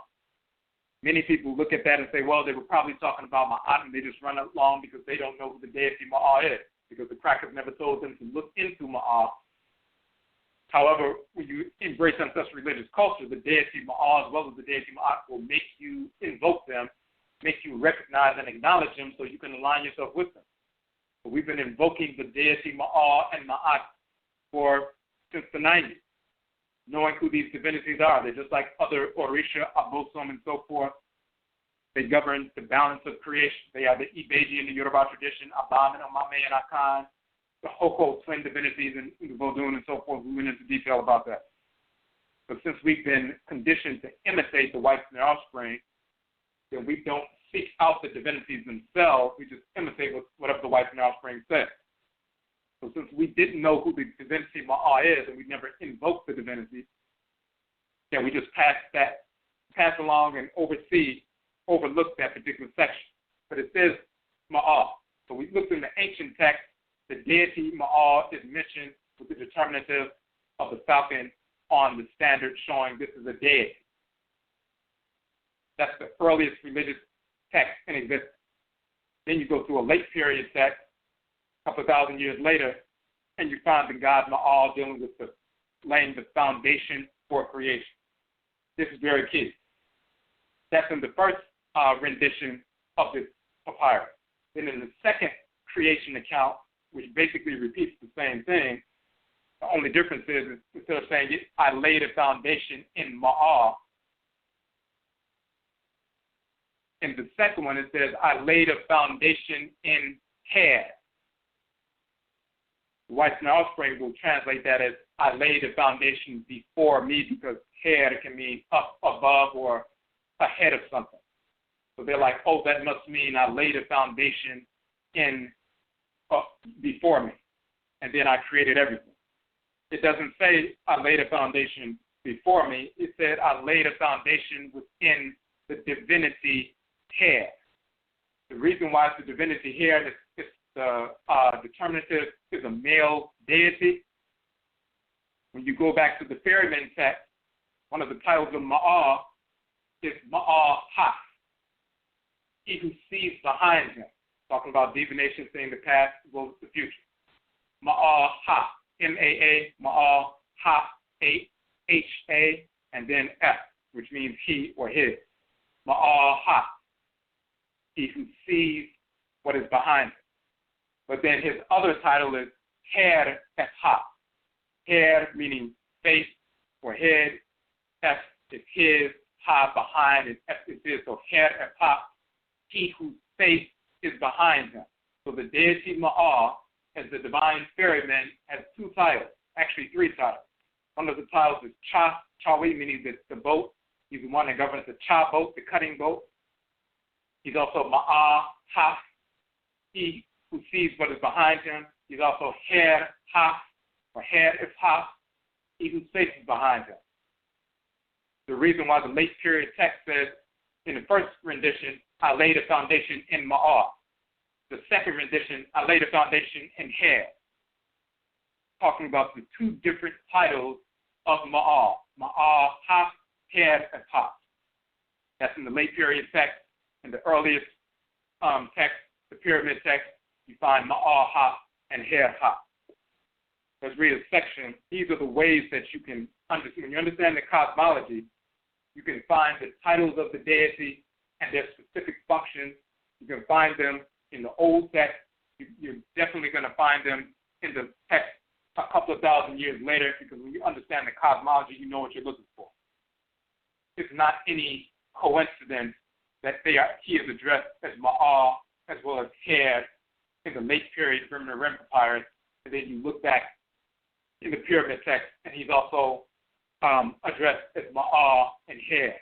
Many people look at that and say, well, they were probably talking about Ma'at, and they just run along because they don't know who the deity Ma'ah is, because the crackers never told them to look into Ma'ah. However, when you embrace ancestral religious culture, the deity Ma'ah as well as the deity Ma'at will make you invoke them, make you recognize and acknowledge them so you can align yourself with them. So we've been invoking the deity Ma'ah and Ma'at since the 90s, knowing who these divinities are. They're just like other Orisha, Abosom, and so forth. They govern the balance of creation. They are the Ibeji in the Yoruba tradition, Abam and Omame and Akan, the Hoko twin divinities in the Vodun and so forth. We went into detail about that. But since we've been conditioned to imitate the whites and their offspring, then we don't seek out the divinities themselves. We just imitate whatever the whites and their offspring said. So since we didn't know who the divinity Ma'ah is, and we never invoked the divinity, then we just pass along and overlook that particular section. But it says Ma'ah. So we looked in the ancient text, the deity Ma'ah is mentioned with the determinative of the falcon on the standard showing this is a deity. That's the earliest religious text in existence. Then you go through a late period text, a couple of thousand years later, and you find the god Ma'al dealing with laying the foundation for creation. This is very key. That's in the first rendition of this papyrus. Then in the second creation account, which basically repeats the same thing, the only difference is instead of saying, I laid a foundation in Ma'al, in the second one it says, I laid a foundation in Head. The whites and offspring will translate that as I laid a foundation before me, because head can mean up, above, or ahead of something. So they're like, oh, that must mean I laid a foundation in before me, and then I created everything. It doesn't say I laid a foundation before me. It said I laid a foundation within the divinity head. The reason why it's the divinity head is the determinative is a male deity. When you go back to the Ferryman text, one of the titles of Ma'ah is Ma'ah Ha, he who sees behind him. Talking about divination, saying the past as well as the future. Ma'ah Ha, M-A-A, Ma'ah Ha, H-A, and then F, which means he or his. Ma'ah Ha, he who sees what is behind him. But then his other title is Her F Ha. Her meaning face or head, F is his, Ha behind, and F is his. So Her F Ha, he whose face is behind him. So the deity Ma'ah, as the divine ferryman, has two titles, actually three titles. One of the titles is Cha, Chawi, meaning the boat. He's the one that governs the Cha boat, the cutting boat. He's also Ma'ah Ha, he who sees what is behind him. He's also Her Ha, or Her is Ha, he whose face is behind him. The reason why the late period text says, in the first rendition, I laid a foundation in Ma'ah. The second rendition, I laid a foundation in Her. Talking about the two different titles of Ma'ah. Ma'ah Ha, Her, and Ha. That's in the late period text. In the earliest text, the pyramid text, you find Ma'ah Ha and Her Ha. Let's read a section. These are the ways that you can understand. When you understand the cosmology, you can find the titles of the deity and their specific functions. You can find them in the old text. You're definitely going to find them in the text a couple of thousand years later, because when you understand the cosmology, you know what you're looking for. It's not any coincidence that he is addressed as Ma'ah as well as Her in the late period Remnant Rim Papyrus, and then you look back in the pyramid text, and he's also addressed as Ma'ah and Her,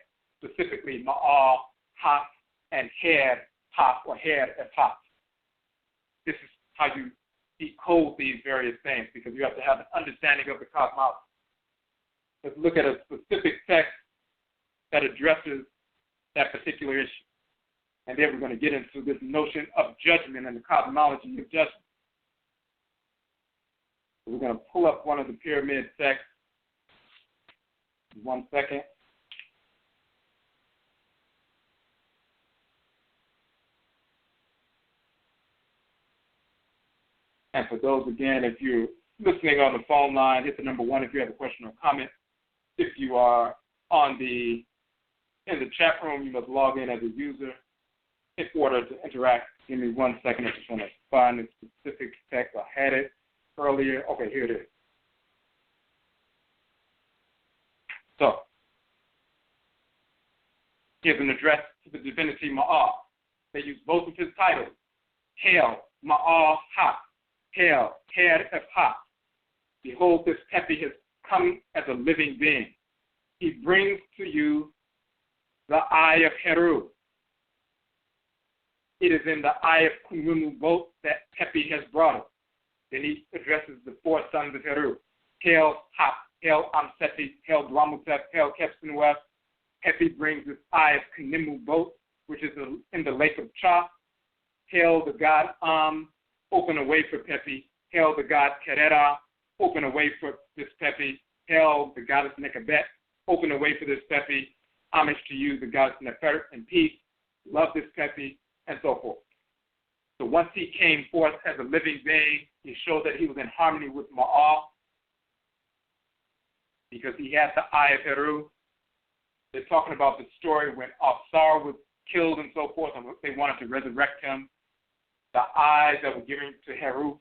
specifically Ma'ah Ha and Her Ha, or Her as Ha. This is how you decode these various things because you have to have an understanding of the cosmology. Let's look at a specific text that addresses that particular issue. And then we're going to get into this notion of judgment and the cosmology of judgment. So we're going to pull up one of the pyramid texts. 1 second. And for those, again, if you're listening on the phone line, hit the number 1 if you have a question or comment. If you are in the chat room, you must log in as a user in order to interact. Give me 1 second. I just want to find the specific text. I had it earlier. Okay, here it is. So, here's an address to the Divinity Maa. They use both of his titles. Hail, Maa Ha. Hail, head of Ha. Behold, this Pepi has come as a living being. He brings to you the eye of Heru. It is in the eye of Kununu boat that Pepi has brought it. Then he addresses the 4 sons of Heru. Hail, Ha. Hail, Amseti. Hail, Dwamutep. Hail, Kepsinuef. Pepi brings this eye of Kanimu boat, which is in the lake of Cha. Hail, the god open a way for Pepi. Hail, the god Kerera, open a way for this Pepi. Hail, the goddess Nekabet, open a way for this Pepi. Homage to you, the goddess Nefert, and peace. Love this Pepi, and so forth. So once he came forth as a living being, he showed that he was in harmony with Ma'al because he had the eye of Heru. They're talking about the story when Alsar was killed and so forth, and they wanted to resurrect him. The eyes that were given to Heru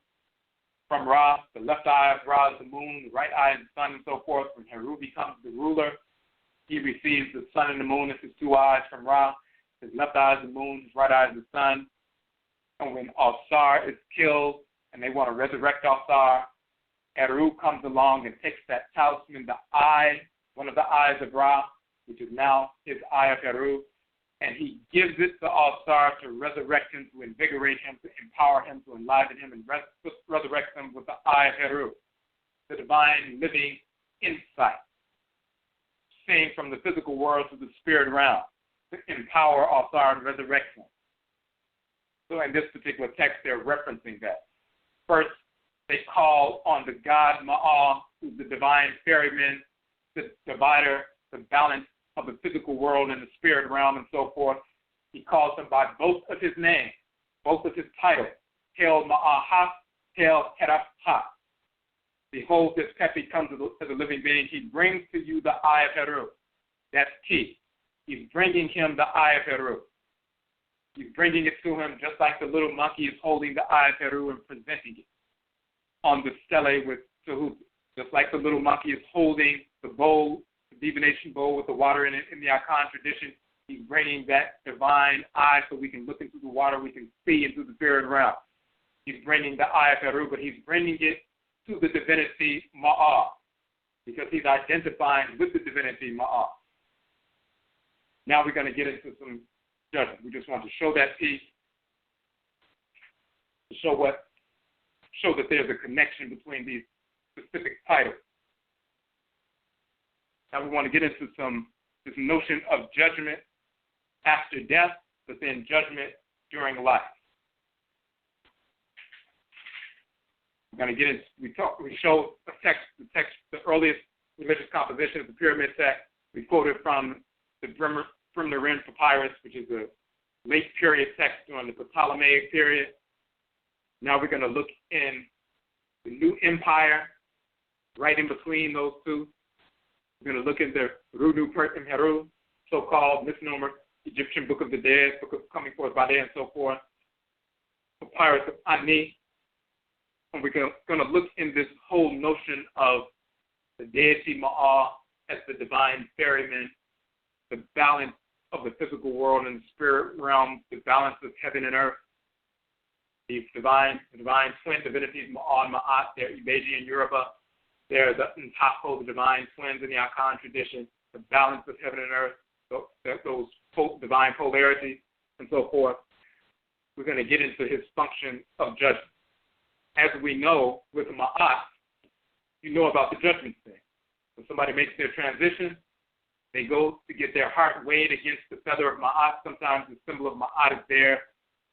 from Ra, the left eye of Ra is the moon, the right eye is the sun, and so forth. When Heru becomes the ruler, he receives the sun and the moon as his 2 eyes from Ra. His left eye is the moon, his right eye is the sun. And when Alsar is killed and they want to resurrect Alsar, Heru comes along and takes that talisman, the eye, one of the eyes of Ra, which is now his eye of Heru, and he gives it to Alsar to resurrect him, to invigorate him, to empower him, to enliven him, and resurrect him with the eye of Heru, the divine living insight, seeing from the physical world to the spirit realm, to empower Alsar and resurrect him. So in this particular text, they're referencing that. First, they call on the god Ma'al, who's the divine ferryman, the divider, the balance of the physical world and the spirit realm and so forth. He calls him by both of his names, both of his titles. Hail Ma'aha, Hail Keraf-Ha. Behold, this Pepi comes as a living being. He brings to you the eye of Heru. That's key. He's bringing him the eye of Heru. He's bringing it to him just like the little monkey is holding the eye of Heru and presenting it on the stele with Tahuti. Just like the little monkey is holding the bowl, the divination bowl with the water in it in the Akan tradition, he's bringing that divine eye so we can look into the water, we can see into the spirit realm. He's bringing the eye of Heru, but he's bringing it to the divinity Maa because he's identifying with the divinity Maa. Now we're going to get into some judgment. We just want to show that piece, to show that there's a connection between these specific titles. Now we want to get into this notion of judgment after death, but then judgment during life. We're going to get into, we show the text, the earliest religious composition of the pyramid text. We quoted from the Brimner-Wren papyrus, which is a late period text during the Ptolemaic period. Now we're going to look in the New Empire, right in between those two. We're going to look at the Rudu Pertim Heru, so-called misnomer Egyptian Book of the Dead, Book of Coming Forth by Day, and so forth. Papyrus of Ani. And we're going to look in this whole notion of the deity Maa as the divine ferryman, the balance of the physical world and the spirit realm, the balance of heaven and earth. The divine twin divinities, Maa and Ma'at, they're Ibeji and Yoruba. They're the Ntoro, the divine twins in the Akan tradition, the balance of heaven and earth, those divine polarities, and so forth. We're going to get into his function of judgment. as we know with Ma'at, you know about the judgment thing. When somebody makes their transition, they go to get their heart weighed against the feather of Ma'at. Sometimes the symbol of Ma'at is there,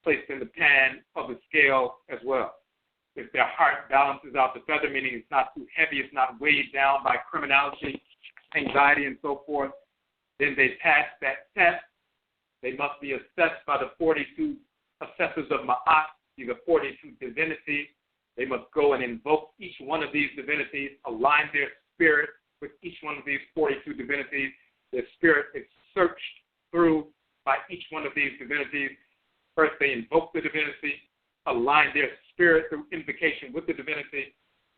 placed in the pan of the scale as well. If their heart balances out the feather, meaning it's not too heavy, it's not weighed down by criminality, anxiety, and so forth, then they pass that test. They must be assessed by the 42 assessors of Ma'at, these are 42 divinities. They must go and invoke each one of these divinities, align their spirit with each one of these 42 divinities. Their spirit is searched through by each one of these divinities. First, they invoke the divinity, align their spirit through invocation with the divinity.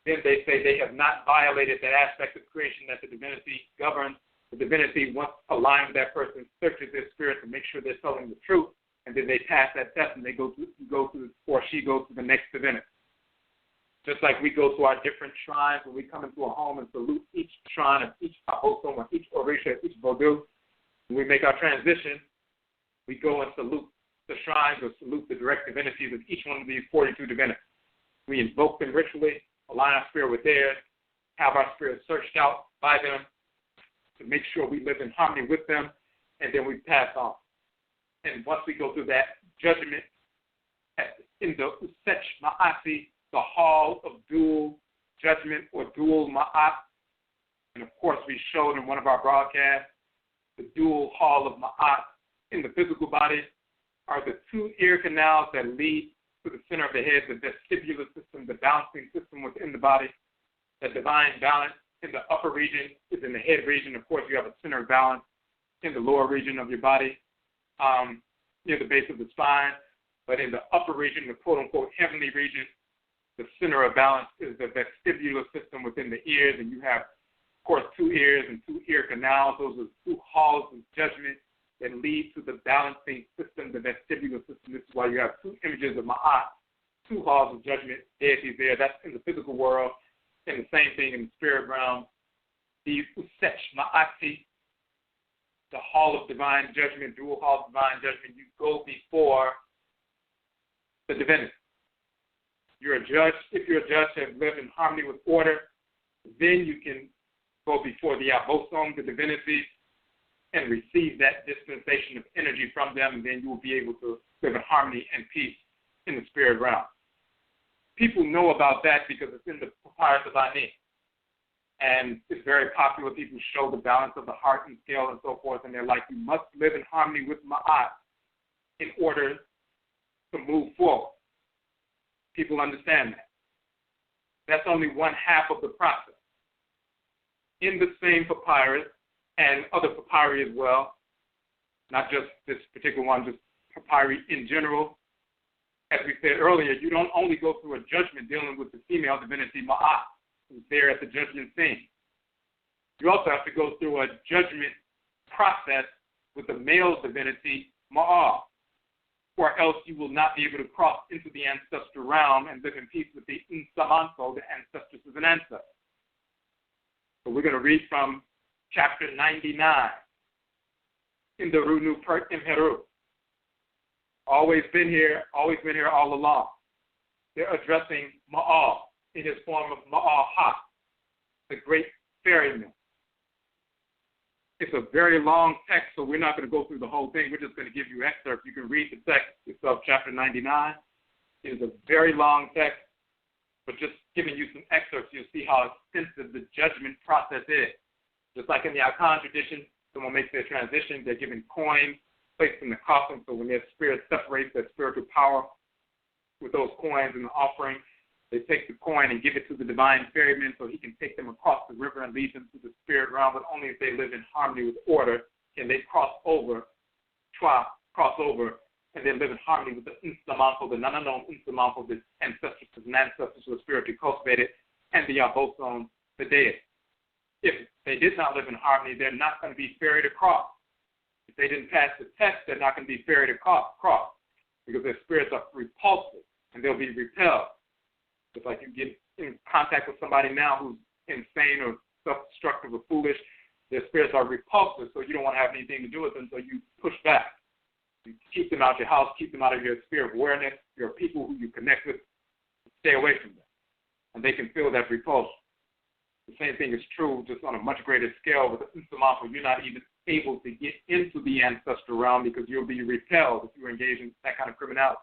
Then they say they have not violated that aspect of creation that the divinity governs. The divinity, once aligned with that person, searches their spirit to make sure they're telling the truth, and then they pass that test and they go to the next divinity. Just like we go to our different shrines when we come into a home and salute each shrine of each Ahosom or each Orisha, each Vodou. When we make our transition, we go and salute the shrines or salute the direct divinities of each one of these 42 divinities. We invoke them ritually, align our spirit with theirs, have our spirit searched out by them to make sure we live in harmony with them, and then we pass on. And once we go through that judgment in the Usech Ma'asi, the hall of dual judgment or dual Ma'at, and of course we showed in one of our broadcasts, the dual hall of Ma'at in the physical body are the two ear canals that lead to the center of the head, the vestibular system, the balancing system within the body. The divine balance in the upper region is in the head region. Of course, you have a center of balance in the lower region of your body, near the base of the spine. But in the upper region, the quote-unquote heavenly region, the center of balance is the vestibular system within the ears, and you have, of course, two ears and two ear canals. Those are two halls of judgment that lead to the balancing system, the vestibular system. This is why you have two images of Ma'at, two halls of judgment, deities there. That's in the physical world, and the same thing in the spirit realm. The Usech Ma'ati, the hall of divine judgment, dual hall of divine judgment, you go before the divinity. You're a judge. If you're a judge that has lived in harmony with order, then you can go before the Abosom, the divinity, and receive that dispensation of energy from them, and then you will be able to live in harmony and peace in the spirit realm. People know about that because it's in the Papyrus of Ani. And it's very popular. People show the balance of the heart and scale and so forth, and they're like, you must live in harmony with Ma'at in order to move forward. People understand that. That's only one half of the process. In the same papyrus, and other papyri as well, not just this particular one, just papyri in general. As we said earlier, you don't only go through a judgment dealing with the female divinity Ma'at, who's there at the judgment scene. You also have to go through a judgment process with the male divinity Ma'at, or else you will not be able to cross into the ancestral realm and live in peace with the Nsamanfo, the ancestresses and ancestors. So we're going to read from Chapter 99 in the Runu Pert Imheru. Always been here all along. They're addressing Ma'al in his form of Ma'al Ha, the great ferryman. It's a very long text, so we're not going to go through the whole thing. We're just going to give you excerpts. You can read the text yourself, Chapter 99. It is a very long text, but just giving you some excerpts, you'll see how extensive the judgment process is. Just like in the Akan tradition, someone makes their transition, they're given coins placed in the coffin, so when their spirit separates their spiritual power with those coins in the offering, they take the coin and give it to the divine ferryman so he can take them across the river and lead them to the spirit realm, but only if they live in harmony with order can they cross over, and then live in harmony with the Nsamanfo, the Nananom Nsamanfo, the ancestors and ancestors who are spiritually cultivated, and the Abosom, the deity. If they did not live in harmony, they're not going to be ferried across. If they didn't pass the test, they're not going to be ferried across because their spirits are repulsive and they'll be repelled. It's like you get in contact with somebody now who's insane or self-destructive or foolish. Their spirits are repulsive, so you don't want to have anything to do with them, so you push back. You keep them out of your house, keep them out of your sphere of awareness. There are people who you connect with stay away from them. And they can feel that repulsion. The same thing is true just on a much greater scale with the Ntorot. You're not even able to get into the ancestral realm because you'll be repelled if you engage in that kind of criminality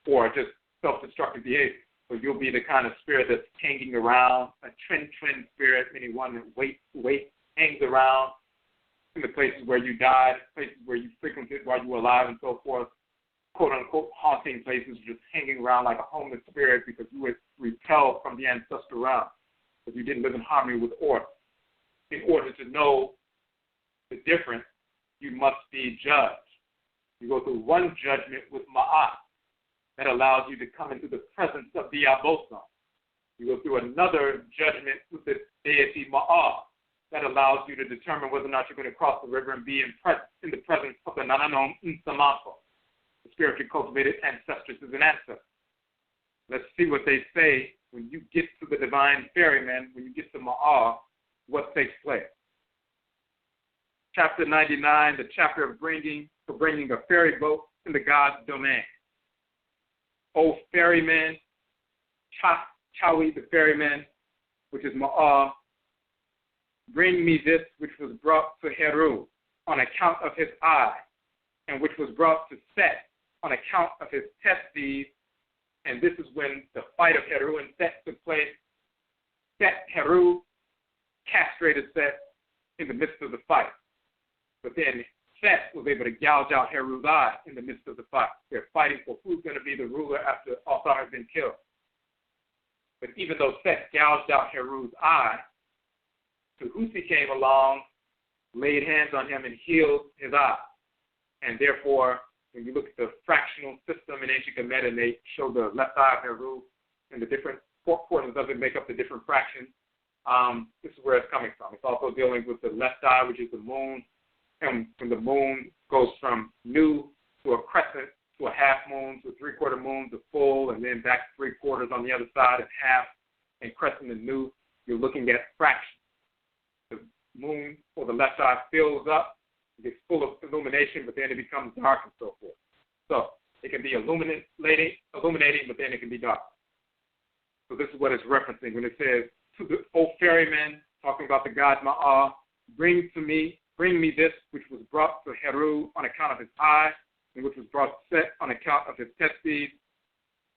or just self-destructive behavior. So you'll be the kind of spirit that's hanging around, a twin spirit, meaning one that hangs around in the places where you died, places where you frequented while you were alive and so forth, quote-unquote haunting places, just hanging around like a homeless spirit because you were repelled from the ancestral realm, because you didn't live in harmony with order. In order to know the difference, you must be judged. You go through one judgment with Ma'at that allows you to come into the presence of the Abosom. You go through another judgment with the Deity Maa that allows you to determine whether or not you're going to cross the river and be in the presence of the Nananom Nsamako, the spiritually cultivated ancestresses and ancestors. Let's see what they say when you get to the divine ferryman, when you get to Ma'a, what takes place. Chapter 99, the chapter of bringing a ferry boat in the God's domain. O ferryman, Chawi the ferryman, which is Ma'a, bring me this which was brought to Heru on account of his eye, and which was brought to Set on account of his testes. And this is when the fight of Heru and Set took place. Heru castrated Set in the midst of the fight. But then Set was able to gouge out Heru's eye in the midst of the fight. They're fighting for who's going to be the ruler after Althar has been killed. But even though Set gouged out Heru's eye, Tahuti came along, laid hands on him, and healed his eye. And therefore, when you look at the fractional system in ancient Kemet, and they show the left eye of Heru and the different portions of it make up the different fractions, this is where it's coming from. It's also dealing with the left eye, which is the moon. And when the moon goes from new to a crescent to a half moon to a three-quarter moon to full, and then back to three-quarters on the other side and half and crescent and new, you're looking at fractions. The moon or the left eye fills up, it gets full of illumination, but then it becomes dark and so forth. So it can be illuminating, but then it can be dark. So this is what it's referencing when it says, to the O ferryman, talking about the god Ma'a, bring me this which was brought to Heru on account of his eye, and which was brought to Set on account of his testes.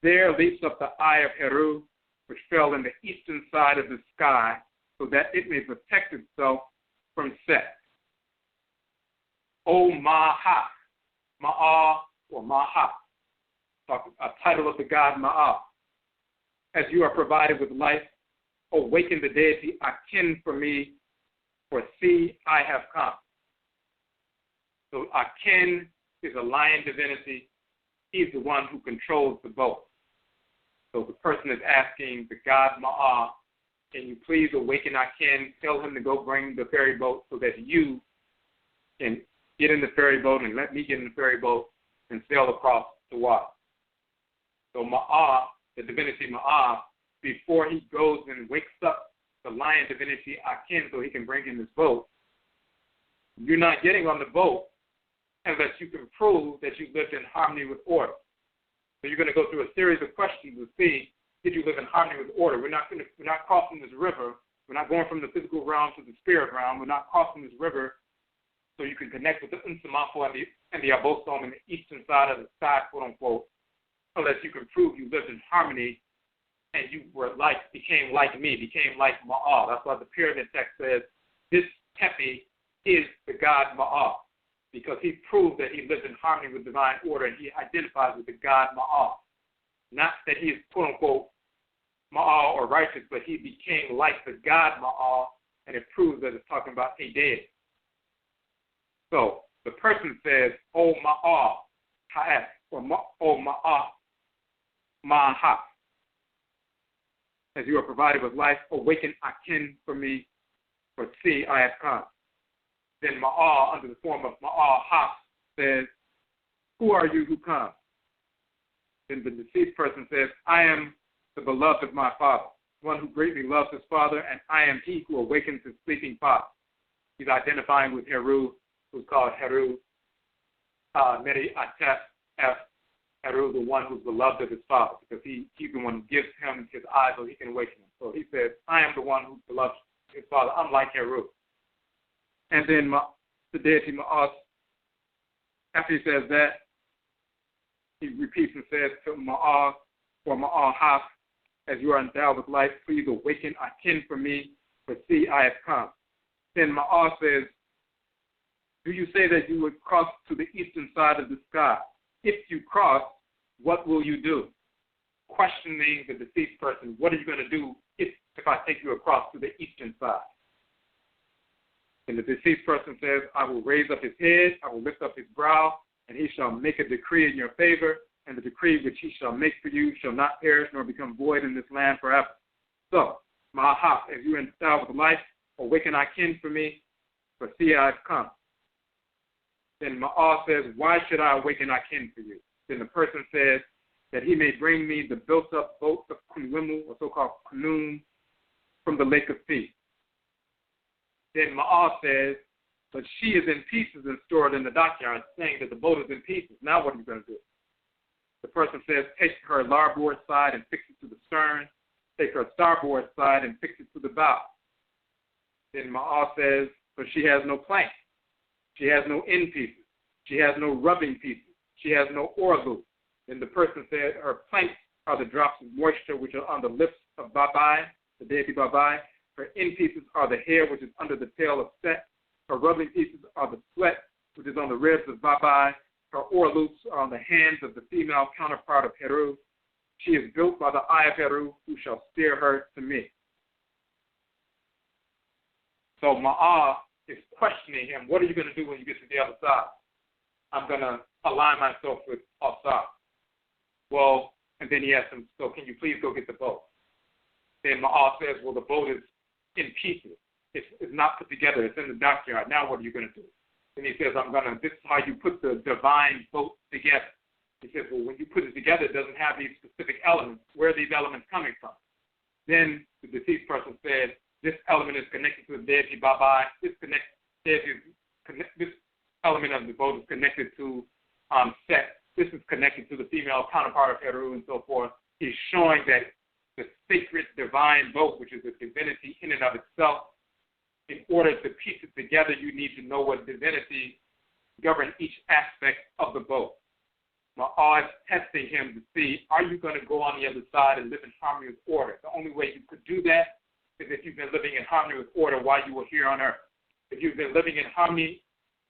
There leaps up the eye of Heru, which fell in the eastern side of the sky, so that it may protect itself from Set. O Maha, Ma'a or Maha, a title of the god Ma'a. As you are provided with life, awaken the deity Akin for me, for see, I have come. So Akin is a lion divinity. He's the one who controls the boat. So the person is asking the god Ma'a, can you please awaken Akin, tell him to go bring the ferry boat so that you can get in the ferry boat and let me get in the ferry boat and sail across the water. So Ma'a, the divinity Ma'a, before he goes and wakes up the lion divinity Akin so he can bring in this boat, you're not getting on the boat unless you can prove that you lived in harmony with order. So you're going to go through a series of questions to see, did you live in harmony with order? We're not crossing this river. We're not going from the physical realm to the spirit realm. We're not crossing this river so you can connect with the Nsamako and the Abosom in the eastern side of the sky, quote unquote, unless you can prove you lived in harmony and you were became like me, became like Ma'a. That's why the pyramid text says this Tepe is the god Ma'a, because he proved that he lived in harmony with divine order and he identifies with the god Ma'a. Not that he is, quote unquote, Ma'a or righteous, but he became like the god Ma'a, and it proves that it's talking about a deity. So the person says, O Ma'a Ha'ef, or O Ma'a Maha. As you are provided with life, awaken Akin for me, for see, I have come. Then Ma'a, under the form of Ma'a Ha, says, who are you who comes? Then the deceased person says, I am the beloved of my father, one who greatly loves his father, and I am he who awakens his sleeping father. He's identifying with Heru, who's called Heru, Meri Atef, F, Heru, the one who's beloved of his father, because he's the one who gives him his eyes so he can awaken him. So he says, I am the one who's beloved of his father. I'm like Heru. And then the deity Ma'as, after he says that, he repeats and says to Ma'as or Ma'ahaf, as you are endowed with life, please awaken Akin for me, for see, I have come. Then Ma'as says, do you say that you would cross to the eastern side of the sky? If you cross, what will you do? Questioning the deceased person, what are you going to do if I take you across to the eastern side? And the deceased person says, I will raise up his head, I will lift up his brow, and he shall make a decree in your favor, and the decree which he shall make for you shall not perish nor become void in this land forever. So, Ma'ahaf, as you endowed with life, awaken Akin for me, for see I have come. Then Ma'ah says, why should I awaken Akin for you? Then the person says, that he may bring me the built-up boat of Kunwimu, or so-called Kunum, from the lake of Sea. Then Ma'ah says, but she is in pieces and stored in the dockyard, saying that the boat is in pieces. Now what are you going to do? The person says, take her larboard side and fix it to the stern. Take her starboard side and fix it to the bow. Then Ma'ah says, but she has no plank. She has no end pieces. She has no rubbing pieces. She has no oar loop. Then the person said her planks are the drops of moisture which are on the lips of Babai, the deity Babai. Her end pieces are the hair which is under the tail of Set. Her rubbing pieces are the sweat which is on the ribs of Babai. Her oar loops are on the hands of the female counterpart of Heru. She is built by the eye of Heru, who shall steer her to me. So Ma'ah is questioning him, what are you going to do when you get to the other side? I'm going to align myself with Asar. Well, and then he asks him, so can you please go get the boat? Then Ma'ah says, well, the boat is in pieces. It's not put together. It's in the dockyard. Now what are you going to do? And he says, this is how you put the divine boat together. He says, well, when you put it together, it doesn't have these specific elements. Where are these elements coming from? Then the deceased person said, this element is connected to the deity Babai. This element of the boat is connected to Set. This is connected to the female counterpart of Heru and so forth. He's showing that the sacred divine boat, which is a divinity in and of itself, in order to piece it together, you need to know what divinity governs each aspect of the boat. Ma'ah is testing him to see, are you going to go on the other side and live in harmony with order? The only way you could do that is if you've been living in harmony with order while you were here on earth. If you've been living in harmony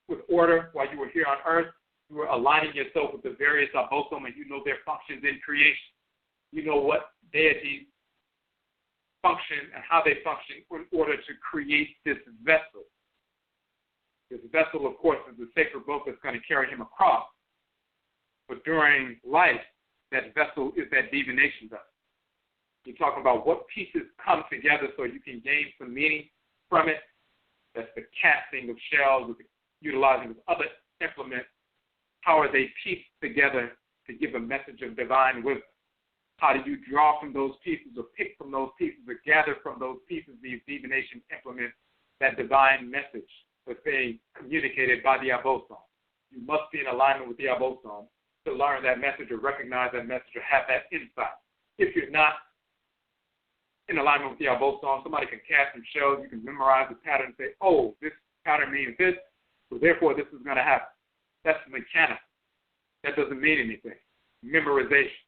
with order while you were here on earth, you were aligning yourself with the various abosom, and you know their functions in creation. You know what deities function and how they function in order to create this vessel. This vessel, of course, is the sacred boat that's going to carry him across. But during life, that vessel is that divination vessel. You're talking about what pieces come together so you can gain some meaning from it. That's the casting of shells, with utilizing of other implements. How are they pieced together to give a message of divine wisdom? How do you draw from those pieces or pick from those pieces or gather from those pieces these divination implements, that divine message that's being communicated by the abosom? You must be in alignment with the abosom to learn that message or recognize that message or have that insight. If you're not in alignment with the abosom, somebody can cast some shells, you can memorize the pattern and say, oh, this pattern means this, so therefore this is going to happen. That's mechanical. That doesn't mean anything. Memorization.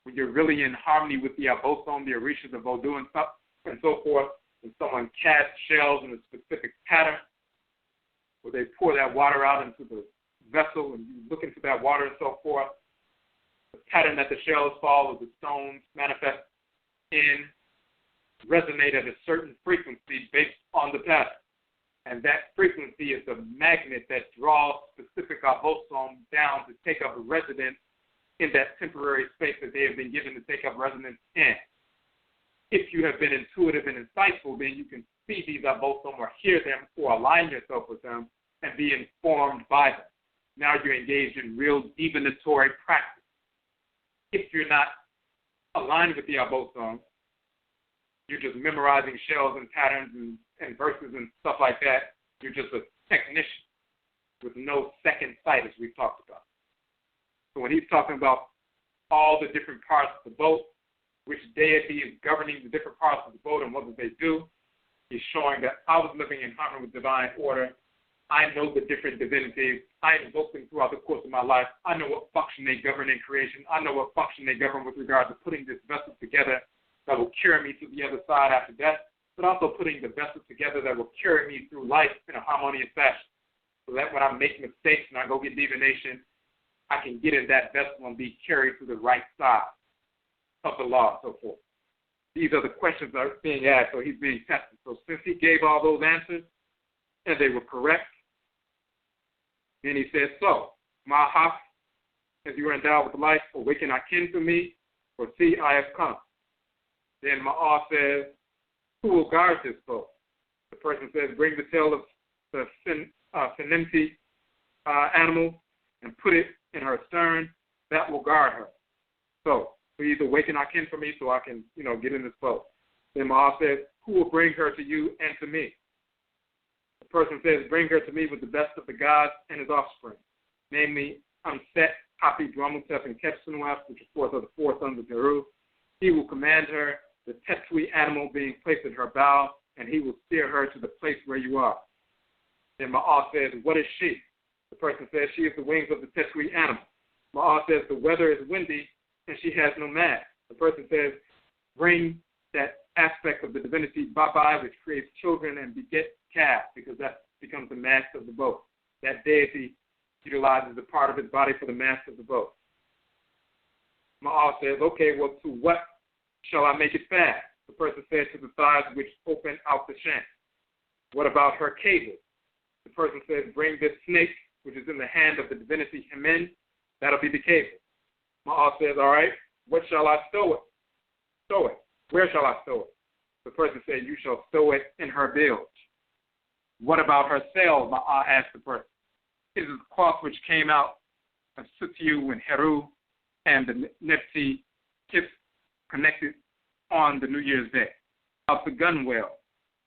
When you're really in harmony with the abosom, the orishas of Vodou and so forth, when someone casts shells in a specific pattern, where they pour that water out into the vessel and you look into that water and so forth, the pattern that the shells fall or the stones manifest in resonate at a certain frequency based on the pattern. And that frequency is the magnet that draws specific abosom down to take up residence in that temporary space that they have been given to take up residence in. If you have been intuitive and insightful, then you can see these abosom or hear them or align yourself with them and be informed by them. Now you're engaged in real divinatory practice. If you're not aligned with the abosom, you're just memorizing shells and patterns and verses and stuff like that. You're just a technician with no second sight, as we've talked about. So when he's talking about all the different parts of the boat, which deity is governing the different parts of the boat and what do they do, he's showing that I was living in harmony with divine order. I know the different divinities. I invoke them throughout the course of my life. I know what function they govern in creation. I know what function they govern with regard to putting this vessel together that will carry me to the other side after death, but also putting the vessel together that will carry me through life in a harmonious fashion. So that when I make mistakes and I go get divination, I can get in that vessel and be carried to the right side of the law and so forth. These are the questions that are being asked, so he's being tested. So since he gave all those answers and they were correct, then he says, so, Mahaf, as you are endowed with life, awaken akin to me, for see, I have come. Then Ma'ah says, who will guard this boat? The person says, bring the tail of the Senenti animal and put it in her stern. That will guard her. So, please awaken akin for me so I can, get in this boat. Then Ma'ah says, who will bring her to you and to me? The person says, bring her to me with the best of the gods and his offspring, namely Amset, Hapi, Dramutep, and Ketsunuaf, which of course are the four sons of Jeru. He will command her, the Tetui animal being placed at her bow, and he will steer her to the place where you are. Then Ma'ah says, what is she? The person says, she is the wings of the Tetui animal. Ma'ah says, the weather is windy, and she has no mast. The person says, bring that aspect of the divinity Babai, which creates children and beget calves, because that becomes the mast of the boat. That deity utilizes a part of his body for the mast of the boat. Ma'ah says, okay, well, to what shall I make it fast? The person said, to the thighs which open out the shank. What about her cable? The person says, bring this snake, which is in the hand of the divinity Hemen. That'll be the cable. Ma'ah says, all right, what shall I stow it? Stow it. Where shall I stow it? The person said, you shall stow it in her bilge. What about her sail? Ma'ah asked the person. It is a cloth which came out of Sutiu and Heru and the Nepti tips connected on the New Year's Day. Of the gunwale,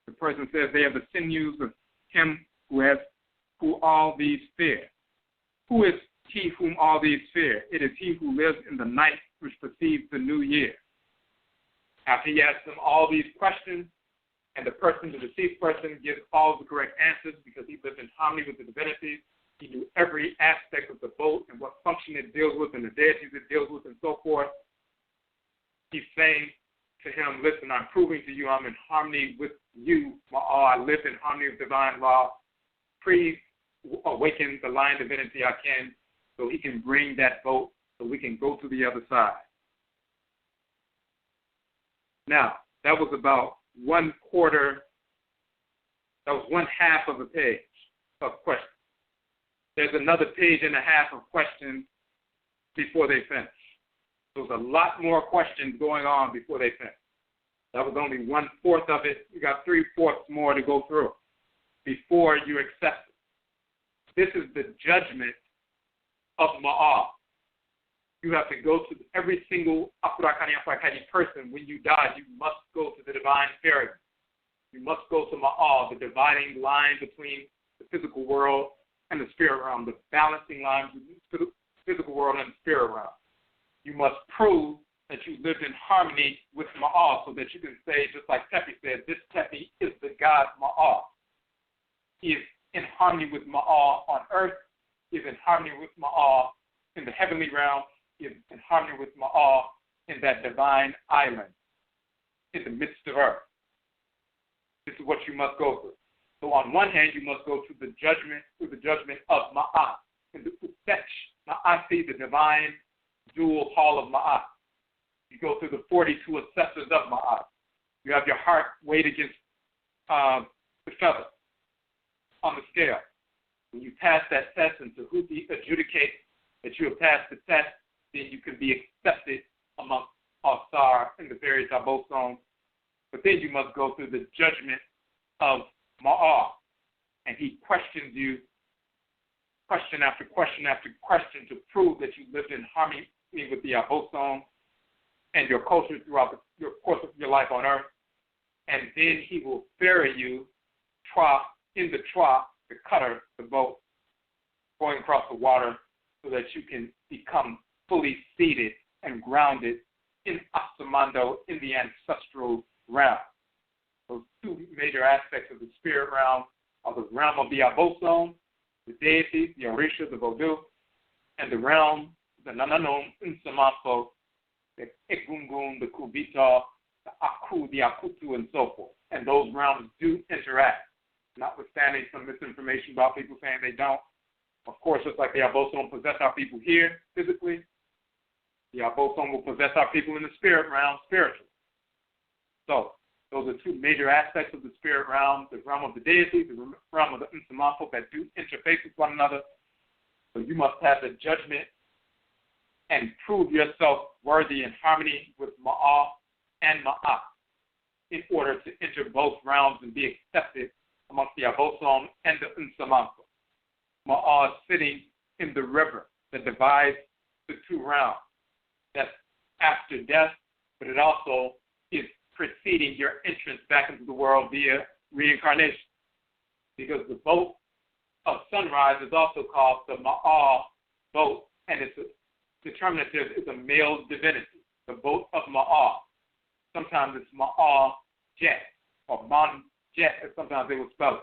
the person says they have the sinews of him who all these fear. Who is he whom all these fear? It is he who lives in the night which precedes the new year. After he asks them all these questions, and the deceased person, gives all the correct answers because he lived in harmony with the divinities. He knew every aspect of the boat and what function it deals with and the deities it deals with and so forth. He's saying to him, listen, I'm proving to you I'm in harmony with you, Ma'ah. I live in harmony with divine law. Please awaken the lion divinity I can so he can bring that boat so we can go to the other side. Now, that was about one half of a page of questions. There's another page and a half of questions before they finish. There's a lot more questions going on before they finish. That was only 1/4 of it. You got 3/4 more to go through before you accept it. This is the judgment of Ma'ah. You have to go to every single Afurakani, Afuraitkaitnit person. When you die, you must go to the divine pyramid. You must go to Ma'ah, the dividing line between the physical world and the spirit realm, the balancing line between the physical world and the spirit realm. You must prove that you lived in harmony with Ma'ah so that you can say, just like Tepi said, this Tepi is the God Ma'ah. He is in harmony with Ma'ah on earth. He is in harmony with Ma'ah in the heavenly realm. He is in harmony with Ma'ah in that divine island in the midst of earth. This is what you must go through. So on one hand, you must go through the judgment of Ma'ah. In the Utech, Ma'asi, the divine dual hall of Ma'ah. You go through the 42 assessors of Ma'ah. You have your heart weighed against the feather on the scale. When you pass that test and Tahuti adjudicates that you have passed the test, then you can be accepted amongst Al-Sar in the various Abot zones. But then you must go through the judgment of Ma'ah. And he questions you question after question after question to prove that you lived in harmony with the Abot zone and your culture throughout the course of your life on earth. And then he will ferry you in the cutter, the boat, going across the water so that you can become fully seated and grounded in Asamando, in the ancestral realm. Those two major aspects of the spirit realm are the realm of the Abosom, the deities, the Orisha, the Vodou, and the realm, the Nananom, Nsamafo, the Egungun, the Kubita, the Aku, the Akutu, and so forth. And those realms do interact, notwithstanding some misinformation about people saying they don't. Of course, just like the Abosom possess our people here physically, the Abosom will possess our people in the spirit realm spiritually. So, those are two major aspects of the spirit realm, the realm of the deity, the realm of the Nsamafo that do interface with one another. So you must have the judgment and prove yourself worthy in harmony with Ma'a and Ma'a in order to enter both realms and be accepted amongst the Abosom and the Nsamafo. Ma'a is sitting in the river that divides the two realms. That's after death, but it also is preceding your entrance back into the world via reincarnation. Because the boat of sunrise is also called the Ma'a boat, and its determinative is a male divinity, the boat of Ma'a. Sometimes it's Ma'a jet, or Mon jet, as sometimes they will spell it.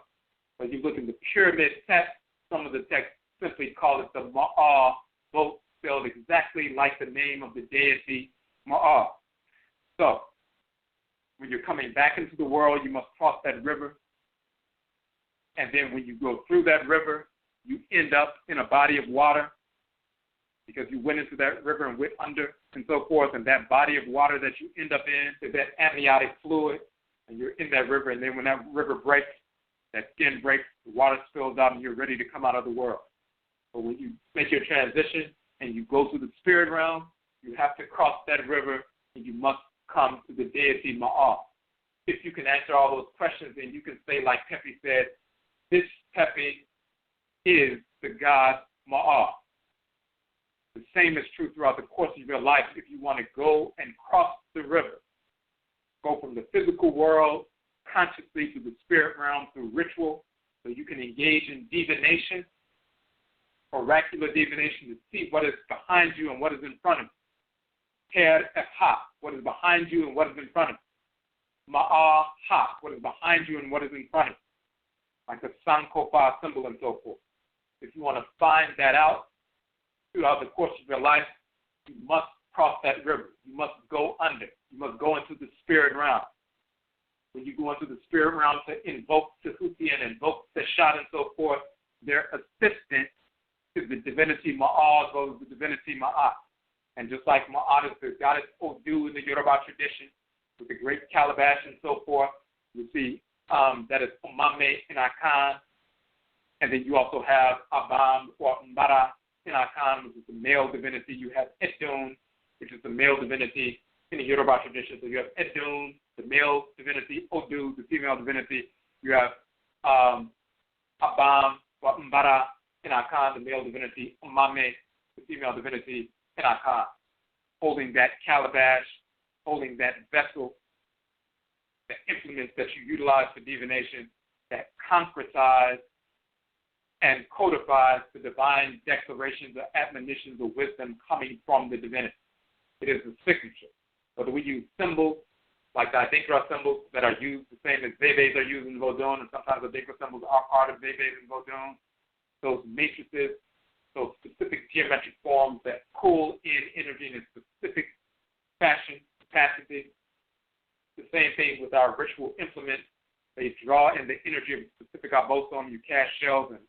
But you look in the pyramid text, some of the texts simply call it the Ma'a boat, spelled exactly like the name of the deity Ma'a. So, when you're coming back into the world, you must cross that river. And then when you go through that river, you end up in a body of water because you went into that river and went under and so forth. And that body of water that you end up in is that amniotic fluid. And you're in that river. And then when that river breaks, that skin breaks, the water spills out, and you're ready to come out of the world. But when you make your transition and you go through the spirit realm, you have to cross that river, and you must come to the deity Ma'a. If you can answer all those questions, then you can say, like Pepe said, this Pepe is the God Ma'a. The same is true throughout the course of your life. If you want to go and cross the river, go from the physical world consciously to the spirit realm through ritual, so you can engage in divination, oracular divination, to see what is behind you and what is in front of you. Ha, what is behind you and what is in front of you. Ma'a ha, what is behind you and what is in front of you. Like the Sankofa symbol and so forth. If you want to find that out throughout the course of your life, you must cross that river. You must go under. You must go into the spirit realm. When you go into the spirit realm to invoke Tehuti and invoke Seshat and so forth, their assistant is the divinity Ma'a as well as the divinity Ma'at. And just like Ma'at is the goddess Odu in the Yoruba tradition, with the great calabash and so forth, you see that is Omame in Akan. And then you also have Abam or Mbara in Akan, which is the male divinity. You have Edun, which is the male divinity in the Yoruba tradition. So you have Edun, the male divinity, Odu, the female divinity. You have Abam or Mbara in Akan, the male divinity, Omame, the female divinity in Akan, holding that calabash, holding that vessel, the implements that you utilize for divination that concretize and codifies the divine declarations or admonitions of wisdom coming from the divinity. It is the signature. Whether we use symbols like the Adinkra symbols that are used the same as Bebes are used in Vodun, and sometimes the Adinkra symbols are part of Bebes in Vodun, those matrices, those specific geometric forms that pull in energy in a specific fashion, capacity. The same thing with our ritual implements. They draw in the energy of a specific abosom. You cast shells, and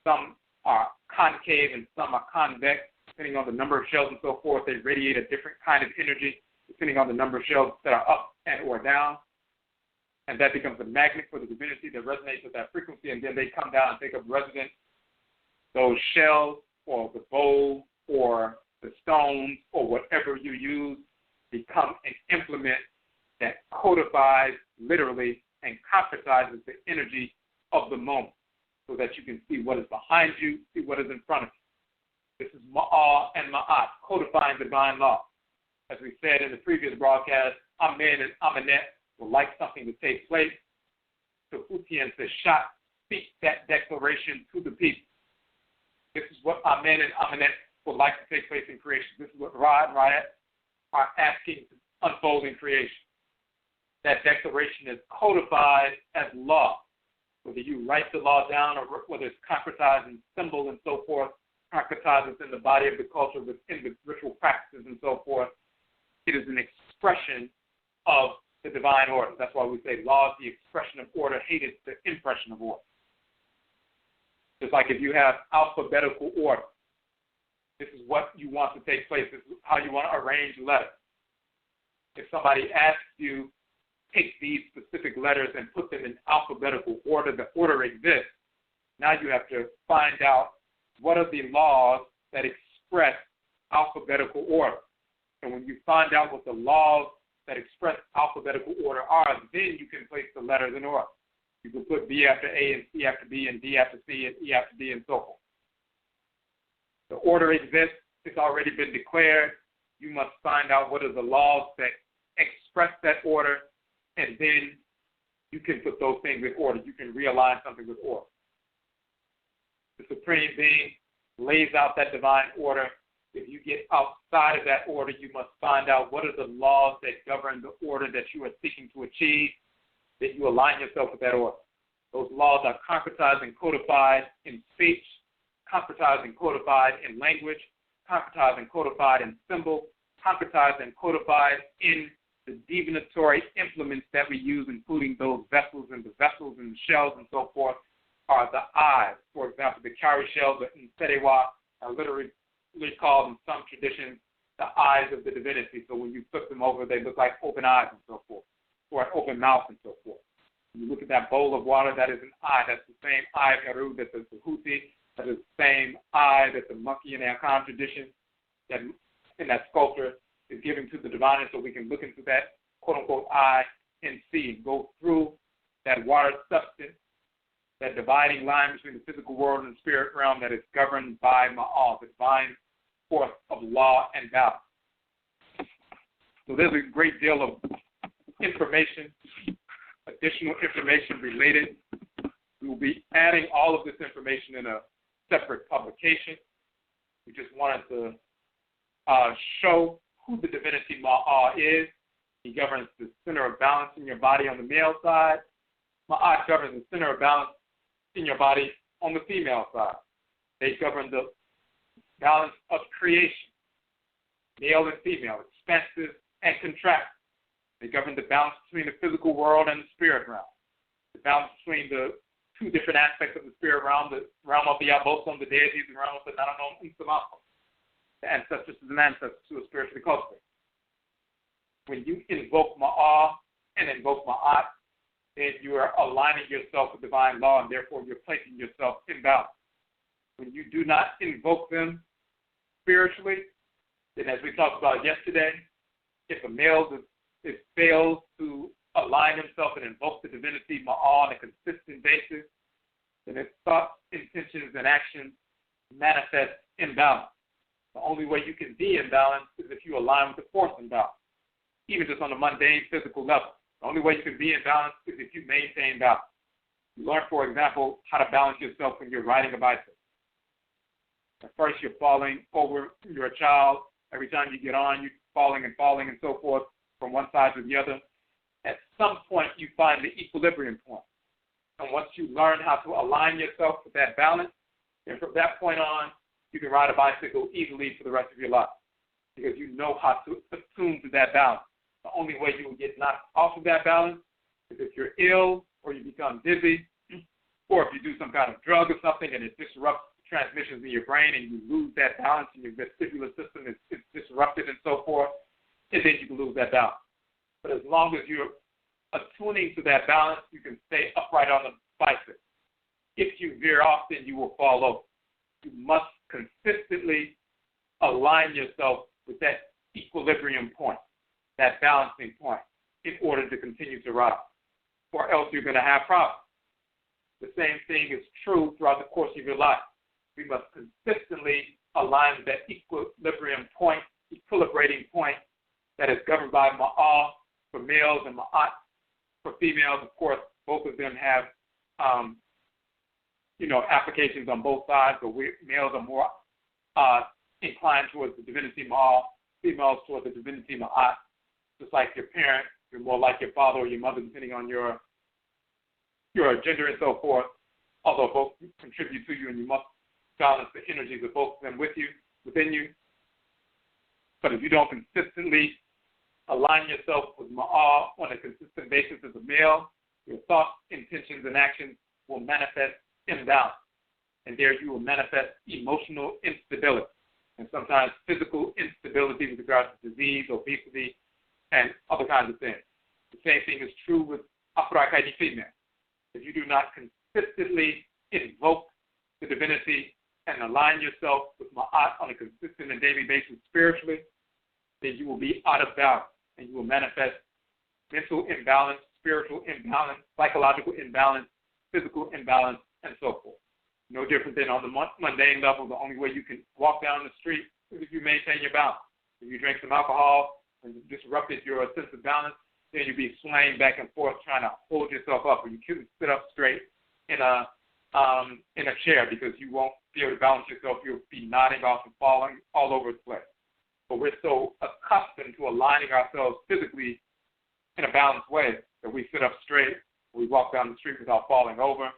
some are concave and some are convex. Depending on the number of shells and so forth, they radiate a different kind of energy depending on the number of shells that are up and or down. And that becomes a magnet for the divinity that resonates with that frequency, and then they come down and take up residence. Those shells or the bowl or the stones or whatever you use become an implement that codifies literally and concretizes the energy of the moment so that you can see what is behind you, see what is in front of you. This is Ma'a and Ma'at, codifying divine law. As we said in the previous broadcast, Amen and Amenet would like something to take place. So Tehuti and Seshat speak that declaration to the people. This is what Amen and Amenet would like to take place in creation. This is what Ra and Ra'et are asking to unfold in creation. That declaration is codified as law. Whether you write the law down or whether it's concretized in symbol and so forth, concretized in the body of the culture within the ritual practices and so forth, it is an expression of the divine order. That's why we say law is the expression of order, hate is the impression of order. Just like if you have alphabetical order, this is what you want to take place. This is how you want to arrange letters. If somebody asks you, take these specific letters and put them in alphabetical order, the order exists. Now you have to find out what are the laws that express alphabetical order. And when you find out what the laws that express alphabetical order are, then you can place the letters in order. You can put B after A and C after B and D after C and E after D and so forth. The order exists. It's already been declared. You must find out what are the laws that express that order, and then you can put those things in order. You can realign something with order. The Supreme Being lays out that divine order. If you get outside of that order, you must find out what are the laws that govern the order that you are seeking to achieve, that you align yourself with that order. Those laws are concretized and codified in speech, concretized and codified in language, concretized and codified in symbol, concretized and codified in the divinatory implements that we use, including those vessels and the shells and so forth, are the eyes. For example, the cowrie shells in Serewa are literally called in some traditions the eyes of the divinity. So when you flip them over, they look like open eyes and so forth, or an open mouth and so forth. When you look at that bowl of water, that is an eye. That's the same eye of Heru that the Huti. That is the same eye that the monkey in the Akan tradition, that in that sculpture, is given to the divine, so we can look into that quote-unquote eye and see, go through that water substance, that dividing line between the physical world and the spirit realm that is governed by Ma'al, the divine force of law and balance. So there's a great deal of information, additional information related. We will be adding all of this information in a separate publication. We just wanted to show who the Divinity Maa is. He governs the center of balance in your body on the male side. Ma'at governs the center of balance in your body on the female side. They govern the balance of creation, male and female, expansive and contractive. They govern the balance between the physical world and the spirit realm, the balance between the two different aspects of the spirit realm, the realm of the Abosom, the deities, the realm of the Ntorot, the ancestors and ancestors who are spiritually cultivated. When you invoke Ma'ah and invoke Ma'at, then you are aligning yourself with divine law, and therefore you're placing yourself in balance. When you do not invoke them spiritually, then as we talked about yesterday, if a male fails to align himself and invoke the divinity Ma'ah on a consistent basis, then his thoughts, intentions, and actions manifest imbalance. The only way you can be in balance is if you align with the force in balance, even just on a mundane physical level. The only way you can be in balance is if you maintain balance. You learn, for example, how to balance yourself when you're riding a bicycle. At first, you're falling over, you're a child. Every time you get on, you're falling and so forth from one side to the other. At some point, you find the equilibrium point. And once you learn how to align yourself with that balance, then from that point on, you can ride a bicycle easily for the rest of your life because you know how to attune to that balance. The only way you will get knocked off of that balance is if you're ill or you become dizzy or if you do some kind of drug or something and it disrupts transmissions in your brain and you lose that balance and your vestibular system is disrupted and so forth, and then you can lose that balance. But as long as you're attuning to that balance, you can stay upright on the bicycle. If you veer off, then you will fall over. You must consistently align yourself with that equilibrium point, that balancing point, in order to continue to ride, or else you're going to have problems. The same thing is true throughout the course of your life. We must consistently align with that equilibrium point, equilibrating point that is governed by Ma'ah for males and Ma'at for females. Of course, both of them have applications on both sides, but males are more inclined towards the Divinity Maa, females towards the Divinity Maat. Just like your parent, you're more like your father or your mother, depending on your gender and so forth. Although both contribute to you, and you must balance the energies of both of them within you. But if you don't consistently align yourself with Ma'a on a consistent basis as a male, your thoughts, intentions, and actions will manifest imbalance. And there you will manifest emotional instability and sometimes physical instability with regards to disease, obesity, and other kinds of things. The same thing is true with Afuraitkaitnit female. If you do not consistently invoke the divinity and align yourself with Ma'at on a consistent and daily basis spiritually, then you will be out of balance and you will manifest mental imbalance, spiritual imbalance, psychological imbalance, physical imbalance, and so forth. No different than on the mundane level. The only way you can walk down the street is if you maintain your balance. If you drink some alcohol and disrupted your sense of balance, then you'll be swaying back and forth trying to hold yourself up, or you couldn't sit up straight in a chair because you won't be able to balance yourself. You'll be nodding off and falling all over the place. But we're so accustomed to aligning ourselves physically in a balanced way that we sit up straight, we walk down the street without falling over.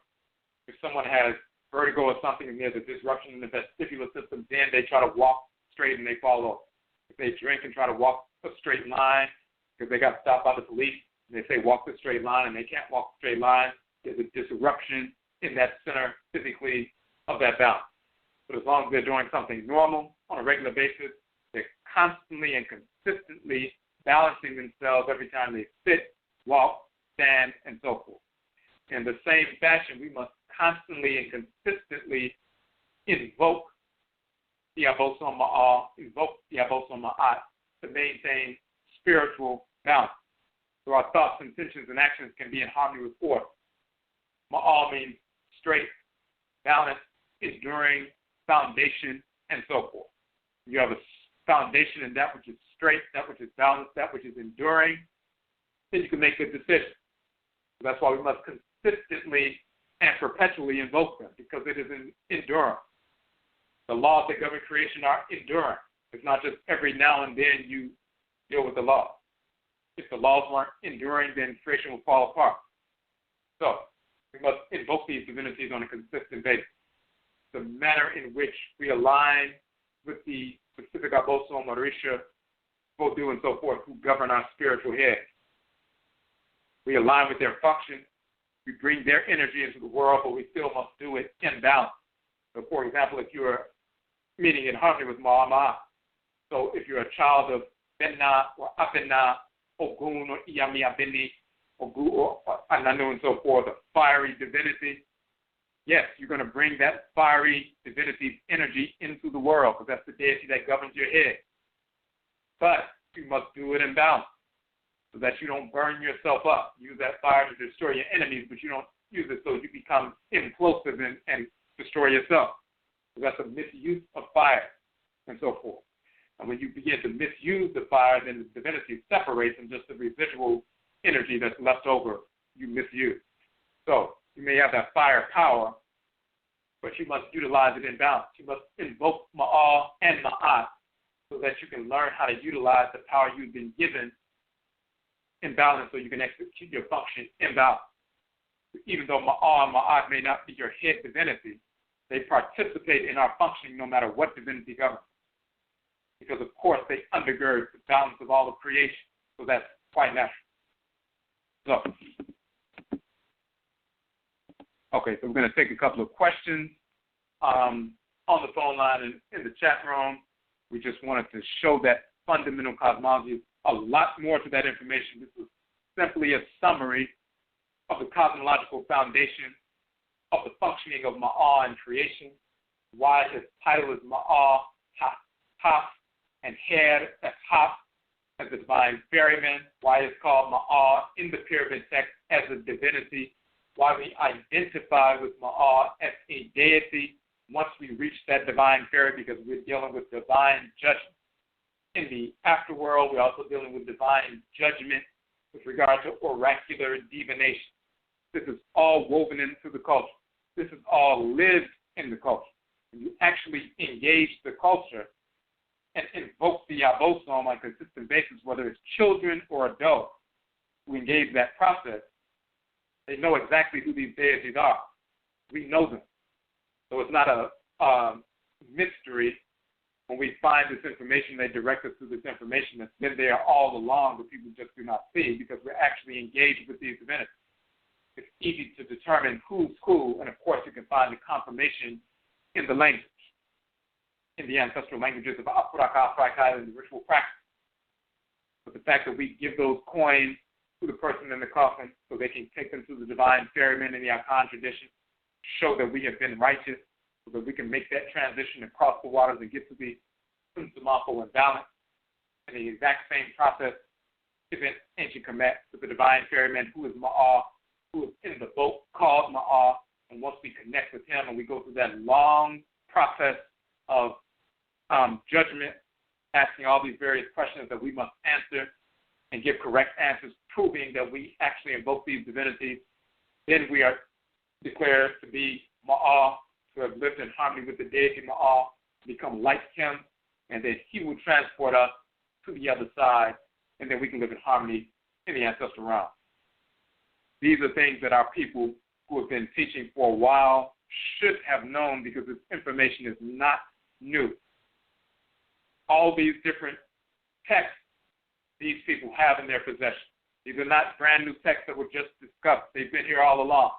If someone has vertigo or something and there's a disruption in the vestibular system, then they try to walk straight and they fall over. If they drink and try to walk a straight line because they got stopped by the police and they say walk the straight line and they can't walk the straight line, there's a disruption in that center physically of that balance. But as long as they're doing something normal on a regular basis, they're constantly and consistently balancing themselves every time they sit, walk, stand, and so forth. In the same fashion, we must constantly and consistently invoke the Abosom Ma'a, invoke the Abosom Ma'at to maintain spiritual balance. So our thoughts, intentions, and actions can be in harmony with order. Ma'a means straight, balance, enduring, foundation, and so forth. You have a foundation in that which is straight, that which is balanced, that which is enduring, then you can make good decisions. So that's why we must consistently and perpetually invoke them, because it is enduring. The laws that govern creation are enduring. It's not just every now and then you deal with the law. If the laws weren't enduring, then creation will fall apart. So we must invoke these divinities on a consistent basis. The manner in which we align with the specific Abosom, Marisha, Vodu, and so forth, who govern our spiritual heads. We align with their function. We bring their energy into the world, but we still must do it in balance. So, for example, if you're meeting in harmony with Ma'ama, so if you're a child of Benna or Abena, Ogun or Iyami Abeni, Ogu or Ananu, and so forth, a fiery divinity, yes, you're going to bring that fiery divinity's energy into the world, because that's the deity that governs your head. But you must do it in balance, so that you don't burn yourself up. Use that fire to destroy your enemies, but you don't use it so you become implosive and destroy yourself. So that's a misuse of fire and so forth. And when you begin to misuse the fire, then the divinity separates, and just the residual energy that's left over, you misuse. So you may have that fire power, but you must utilize it in balance. You must invoke Ma'a and Ma'at so that you can learn how to utilize the power you've been given in balance, so you can execute your function in balance. Even though Ma'a and Ma'at may not be your head divinity, they participate in our functioning no matter what divinity governs. Because, of course, they undergird the balance of all of creation. So that's quite natural. So, okay, so we're going to take a couple of questions on the phone line and in the chat room. We just wanted to show that fundamental cosmology. A lot more to that information. This was simply a summary of the cosmological foundation of the functioning of Ma'a in creation, why his title is Ma'a, Ha, and Her, that's Ha, as the divine ferryman, why it's called Ma'a in the pyramid text as a divinity, why we identify with Ma'a as a deity once we reach that divine ferry, because we're dealing with divine judgment. In the afterworld, we're also dealing with divine judgment with regard to oracular divination. This is all woven into the culture. this is all lived in the culture. When you actually engage the culture and invoke the Abosom on a consistent basis, whether it's children or adults who engage that process, they know exactly who these deities are. We know them. So it's not a mystery when we find this information. They direct us to this information that's been there all along, but people just do not see because we're actually engaged with these divinities. It's easy to determine who's who, and of course you can find the confirmation in the language, in the ancestral languages of Afurakani, Afuraitkaitnit, and the ritual practice. But the fact that we give those coins to the person in the coffin so they can take them to the divine ferryman in the Akan tradition, show that we have been righteous, so that we can make that transition across the waters and get to the Ntoro and balance. And the exact same process is in ancient Kemet with the divine ferryman who is Maa, who is in the boat called Maa. And once we connect with him and we go through that long process of judgment, asking all these various questions that we must answer and give correct answers, proving that we actually invoke these divinities, then we are declared to be Maa, to have lived in harmony with the Deity Maa, become like him, and then he will transport us to the other side, and then we can live in harmony in the ancestral realm. These are things that our people who have been teaching for a while should have known, because this information is not new. All these different texts these people have in their possession. These are not brand new texts that were just discussed. They've been here all along.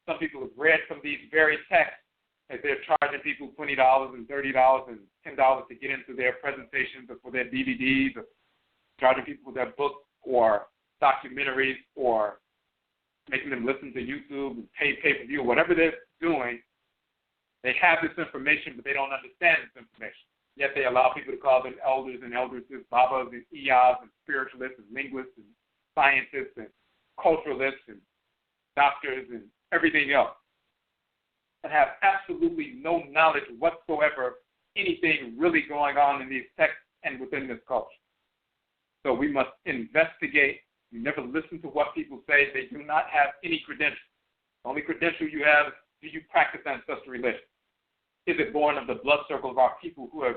Some people have read from these very texts as they're charging people $20 and $30 and $10 to get into their presentations or for their DVDs, or charging people for their books or documentaries, or making them listen to YouTube and pay pay-per-view, whatever they're doing. They have this information, but they don't understand this information. Yet they allow people to call them elders and eldresses, babas and iyas and spiritualists and linguists and scientists and culturalists and doctors and everything else, and have absolutely no knowledge whatsoever anything really going on in these texts and within this culture. So we must investigate. You never listen to what people say. They do not have any credentials. The only credential you have is, do you practice ancestral religion? Is it born of the blood circle of our people who have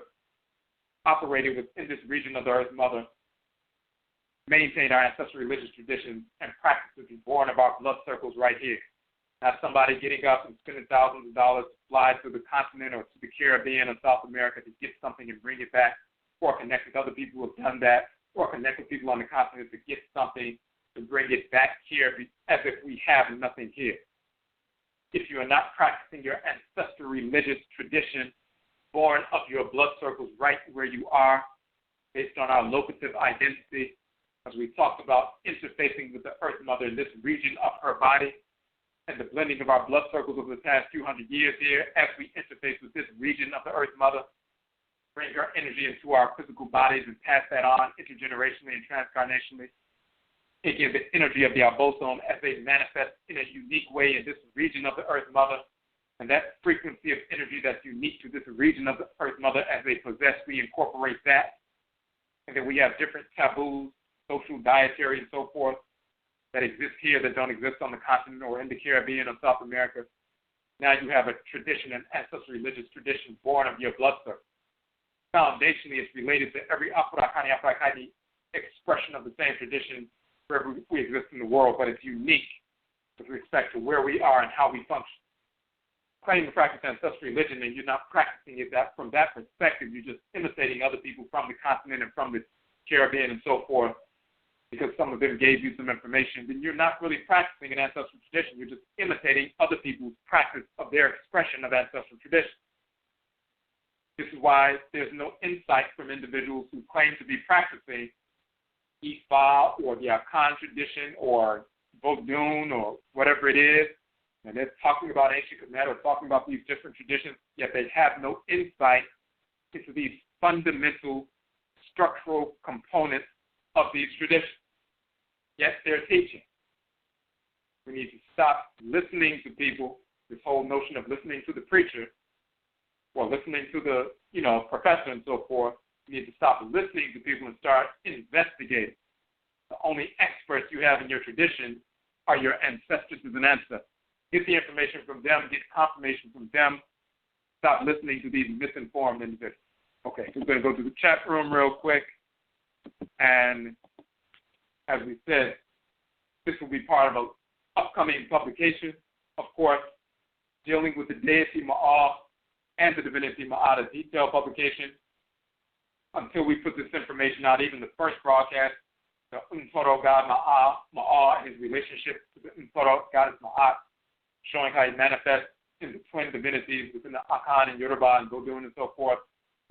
operated within this region of the Earth Mother, maintained our ancestral religious traditions, and practices born of our blood circles right here? Not somebody getting up and spending thousands of dollars to fly to the continent or to the Caribbean or South America to get something and bring it back, or connect with other people who have done that, or connect with people on the continent to get something to bring it back here as if we have nothing here. If you are not practicing your ancestral religious tradition, born of your blood circles right where you are, based on our locative identity, as we talked about interfacing with the Earth Mother in this region of her body, and the blending of our blood circles over the past few hundred years here as we interface with this region of the Earth Mother, bring our energy into our physical bodies and pass that on intergenerationally and transcarnationally. It gives the energy of the Abosom as they manifest in a unique way in this region of the Earth Mother. And that frequency of energy that's unique to this region of the Earth Mother as they possess, we incorporate that. And then we have different taboos, social, dietary, and so forth, that exist here that don't exist on the continent or in the Caribbean or South America. Now you have a tradition, an ancestral religious tradition born of your blood circle. Foundationally, it's related to every Afurakani, Afuraitkaitnit expression of the same tradition wherever we exist in the world, but it's unique with respect to where we are and how we function. Claiming to practice ancestral religion and you're not practicing it from that perspective, you're just imitating other people from the continent and from the Caribbean and so forth, because some of them gave you some information, then you're not really practicing an ancestral tradition. You're just imitating other people's practice of their expression of ancestral tradition. This is why there's no insight from individuals who claim to be practicing Ifa or the Akan tradition or Vodun or whatever it is, and they're talking about ancient Kemet or talking about these different traditions, yet they have no insight into these fundamental structural components of these traditions. Yet they're teaching. We need to stop listening to people, this whole notion of listening to the preacher or listening to the, professor and so forth. You need to stop listening to people and start investigating. The only experts you have in your tradition are your ancestors and ancestors. Get the information from them. Get confirmation from them. Stop listening to these misinformed individuals. Okay, we're going to go to the chat room real quick. And as we said, this will be part of an upcoming publication, of course, dealing with the Deity Maa and the Divinity Maat, a detailed publication. Until we put this information out, even the first broadcast, the Ntoro God Maa and his relationship to the Ntoro Goddess Maat, showing how he manifests in the twin divinities within the Akan and Yoruba and Godun and so forth.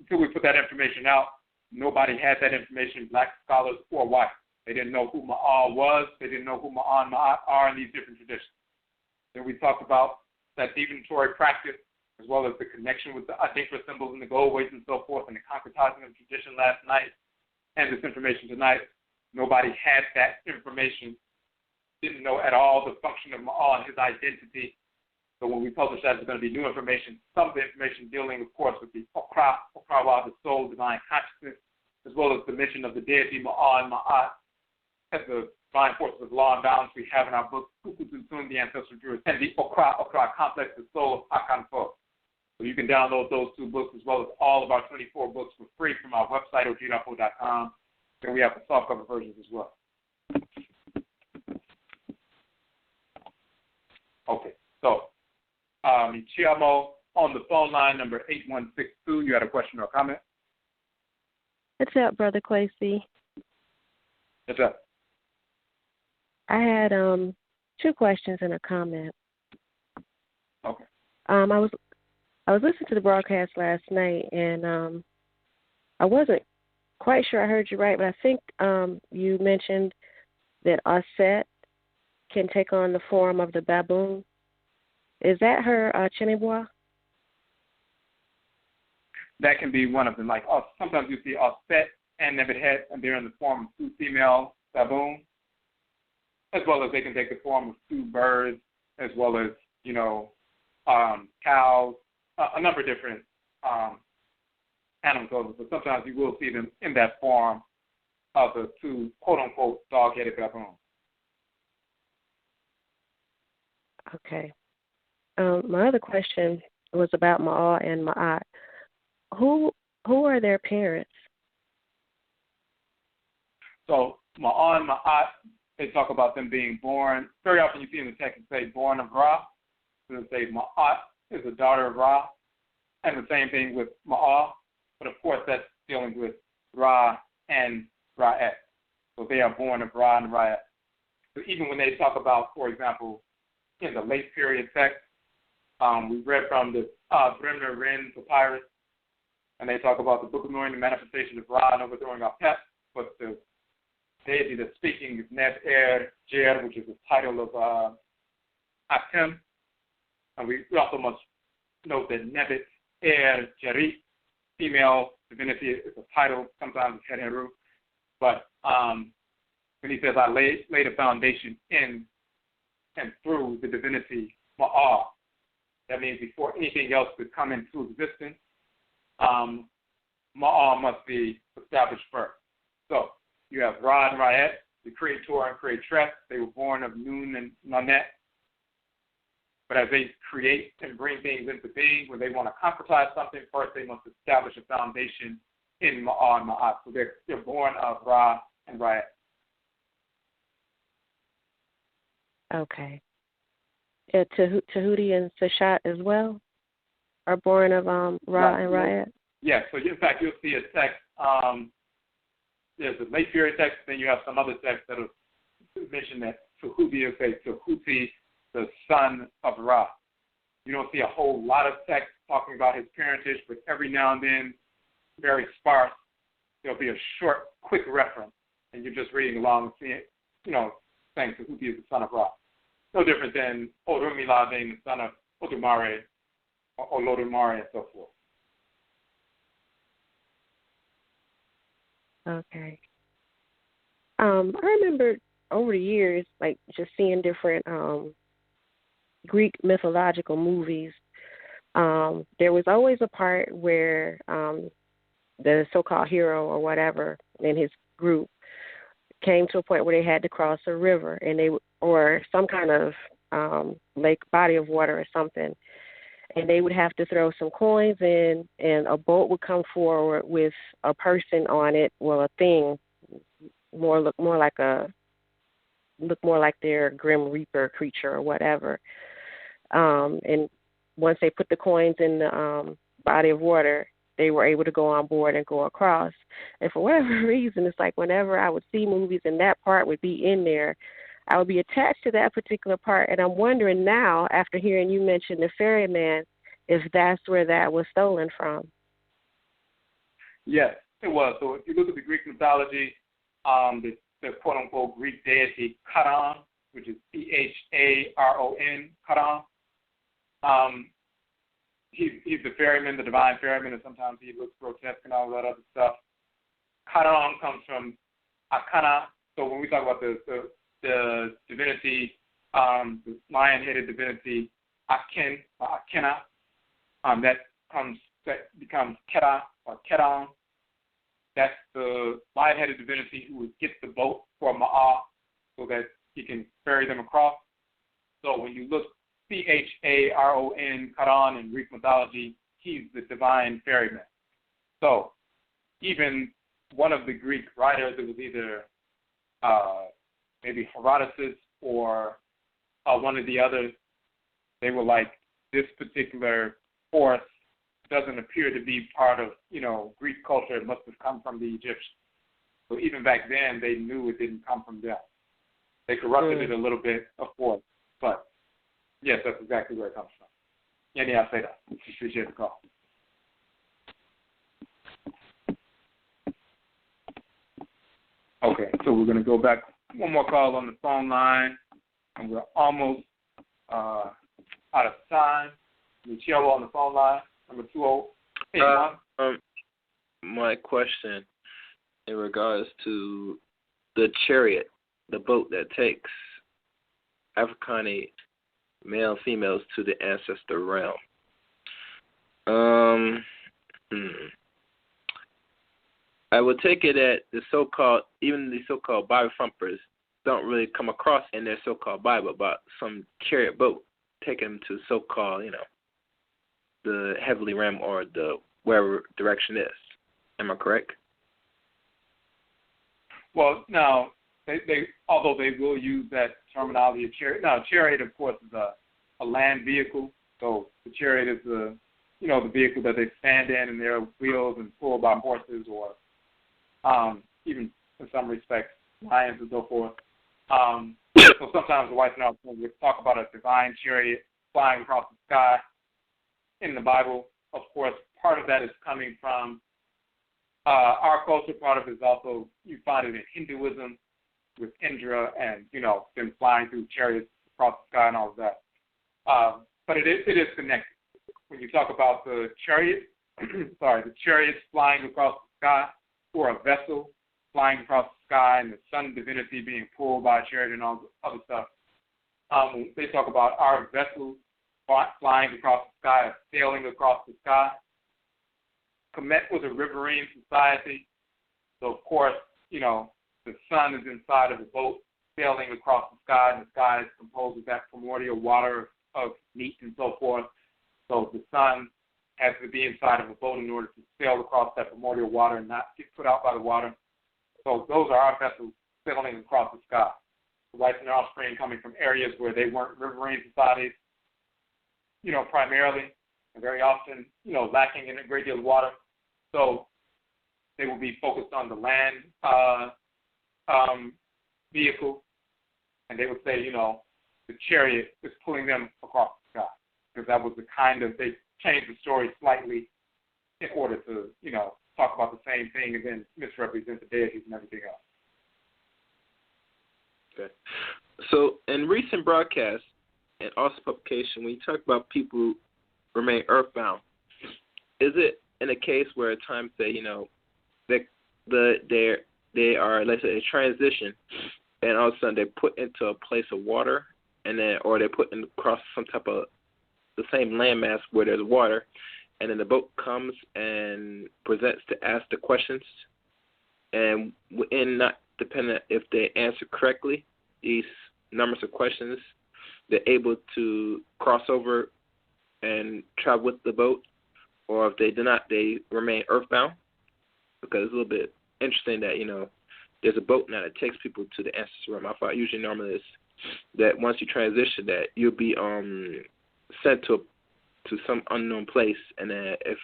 Until we put that information out, nobody had that information, black scholars or white. They didn't know who Maa was. They didn't know who Maa and Maat are in these different traditions. Then we talked about that divinatory practice, as well as the connection with the Adinkra symbols and the gold weights and so forth, and the concretizing of tradition last night, and this information tonight. Nobody had that information, didn't know at all the function of Maa and his identity. So when we publish that, there's going to be new information. Some of the information dealing, of course, with the OKRAA, the soul, divine consciousness, as well as the mention of the deity Maa and Maat as the divine forces of law and balance we have in our book, KUKUU-TUNTUM, the Ancestral Druids, and the OKRAA complex, the soul of Akanfo. So you can download those two books as well as all of our 24 books for free from our website, ODWIRA.com. And we have the softcover versions as well. Okay, so Chiamo on the phone line, number 8162. You had a question or comment? What's up, Brother Quasi? What's up? I had 2 questions and a comment. Okay. I was listening to the broadcast last night, and I wasn't quite sure I heard you right, but I think you mentioned that Aset can take on the form of the baboon. Is that her Chinebois? That can be one of them. Like sometimes you see Aset and Nebuchadnezzar, and they're in the form of 2 female baboons, as well as they can take the form of 2 birds, as well as, cows, a number of different animals. But sometimes you will see them in that form of the 2 quote-unquote dog-headed baboons. Okay. My other question was about Maa and Maat. Who are their parents? So Maa and Maat, they talk about them being born. Very often you see in the text it say born of Ra. So they say Maat is a daughter of Ra, and the same thing with Maa. But of course that's dealing with Ra and Ra'et. So they are born of Ra and Ra'et. So even when they talk about, for example, in the late period text, we read from the Bremner Wren papyrus, and they talk about the Book of Knowing, the manifestation of Ra and overthrowing our pet, but the deity that's speaking is Neb-Er-Jer, which is the title of Atem. And we also must note that Nebet-Er-Jerit, female divinity, is a title, sometimes it's Heneru. But when he says, I laid a foundation in and through the divinity Ma'ah, that means before anything else could come into existence, Ma'ah must be established first. So you have Ra and Ra'et, the creator and creatress. They were born of Nun and Nanet. But as they create and bring things into being, when they want to concretize something, first they must establish a foundation in Ma'ah and Ma'at. So they're born of Ra and Ra'et. Okay. Tahuti and Seshat as well are born of Ra and Ra'et? Yes. So in fact, you'll see a text. There's a late period text, then you have some other texts that will mention that Tahuti will say Tahuti, the son of Ra. You don't see a whole lot of text talking about his parentage, but every now and then, very sparse, there'll be a short, quick reference, and you're just reading along and seeing, saying Tahuti is the son of Ra. No different than Orumila being the son of Odumare or Lodumare and so forth. Okay. I remember over the years, like just seeing different Greek mythological movies. There was always a part where the so-called hero or whatever in his group came to a point where they had to cross a river, and or some kind of lake, body of water or something, and they would have to throw some coins in, and a boat would come forward with a person on it, well, a thing, look more like their Grim Reaper creature or whatever. And once they put the coins in the body of water, they were able to go on board and go across. And for whatever reason, it's like whenever I would see movies and that part would be in there, I would be attached to that particular part. And I'm wondering now, after hearing you mention the ferryman, if that's where that was stolen from. Yes, it was. So if you look at the Greek mythology, the quote-unquote Greek deity Charon, which is Charon, Charon. He's the ferryman, the divine ferryman, and sometimes he looks grotesque and all that other stuff. Charon comes from Akana. So when we talk about the divinity, the lion-headed divinity Aken or Akena, that becomes Kera or Keran. That's the lion-headed divinity who would get the boat for Maa so that he can ferry them across. So when you look Charon, Charon in Greek mythology, he's the divine ferryman. So even one of the Greek writers, it was either maybe Herodotus or one of the others, they were like, this particular force doesn't appear to be part of, Greek culture. It must have come from the Egyptians. So even back then, they knew it didn't come from them. They corrupted it a little bit, of course, but yes, that's exactly where it comes from. Yeah, I say that. Appreciate the call. Okay, so we're going to go back. One more call on the phone line, and we're almost out of time. Luciano on the phone line, number 2081. My question in regards to the chariot, the boat that takes Afurakani male and females to the ancestral realm. I would take it that the so-called Bible thumpers don't really come across in their so-called Bible about some chariot boat taking them to so-called, the heavenly realm or the wherever direction is. Am I correct? Well, now, although they will use that terminology of chariot. Now, chariot, of course, is a land vehicle. So the chariot is the vehicle that they stand in, and there are wheels and pulled by horses, or even in some respects, lions and so forth. So sometimes the white and would talk about a divine chariot flying across the sky in the Bible. Of course, part of that is coming from our culture. Part of it is also, you find it in Hinduism with Indra and, them flying through chariots across the sky and all of that. But it is connected. When you talk about the chariot, the chariots flying across the sky, or a vessel flying across the sky, and the sun divinity being pulled by a chariot and all the other stuff. They talk about our vessels flying across the sky, sailing across the sky. KAMIT was a riverine society, so of course, the sun is inside of a boat sailing across the sky, and the sky is composed of that primordial water of meat and so forth. So the sun has to be inside of a boat in order to sail across that primordial water and not get put out by the water. So those are our vessels sailing across the sky. The whites and their offspring coming from areas where they weren't riverine societies, primarily, and very often, lacking in a great deal of water. So they will be focused on the land vehicle, and they would say, the chariot is pulling them across the sky, because that was they changed the story slightly in order to, talk about the same thing and then misrepresent the deities and everything else. Okay. So in recent broadcasts and also publication, when you talk about people who remain earthbound, is it in a case where at times they are, let's say, a transition, and all of a sudden they're put into a place of water, and then, or they're put across some type of the same landmass where there's water, and then the boat comes and presents to ask the questions, and not dependent if they answer correctly these numbers of questions, they're able to cross over and travel with the boat, or if they do not, they remain earthbound. Because it's a little bit interesting that, there's a boat now that takes people to the ancestral realm. I thought usually normally it's that once you transition that you'll be sent to some unknown place, and then if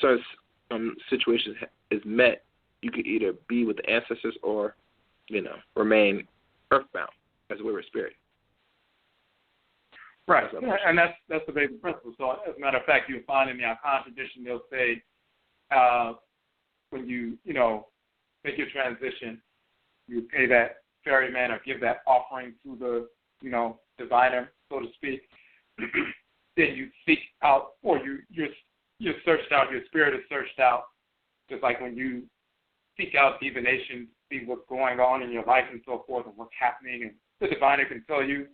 certain situations is met, you could either be with the ancestors or, remain earthbound as a wayward spirit. Right, and that's the basic principle. So, as a matter of fact, you'll find in the Akan tradition they'll say when you make your transition, you pay that ferryman or give that offering to the diviner, so to speak. Then you seek out, or you're searched out. Your spirit is searched out, just like when you seek out divination, see what's going on in your life and so forth, and what's happening, and the diviner can tell you,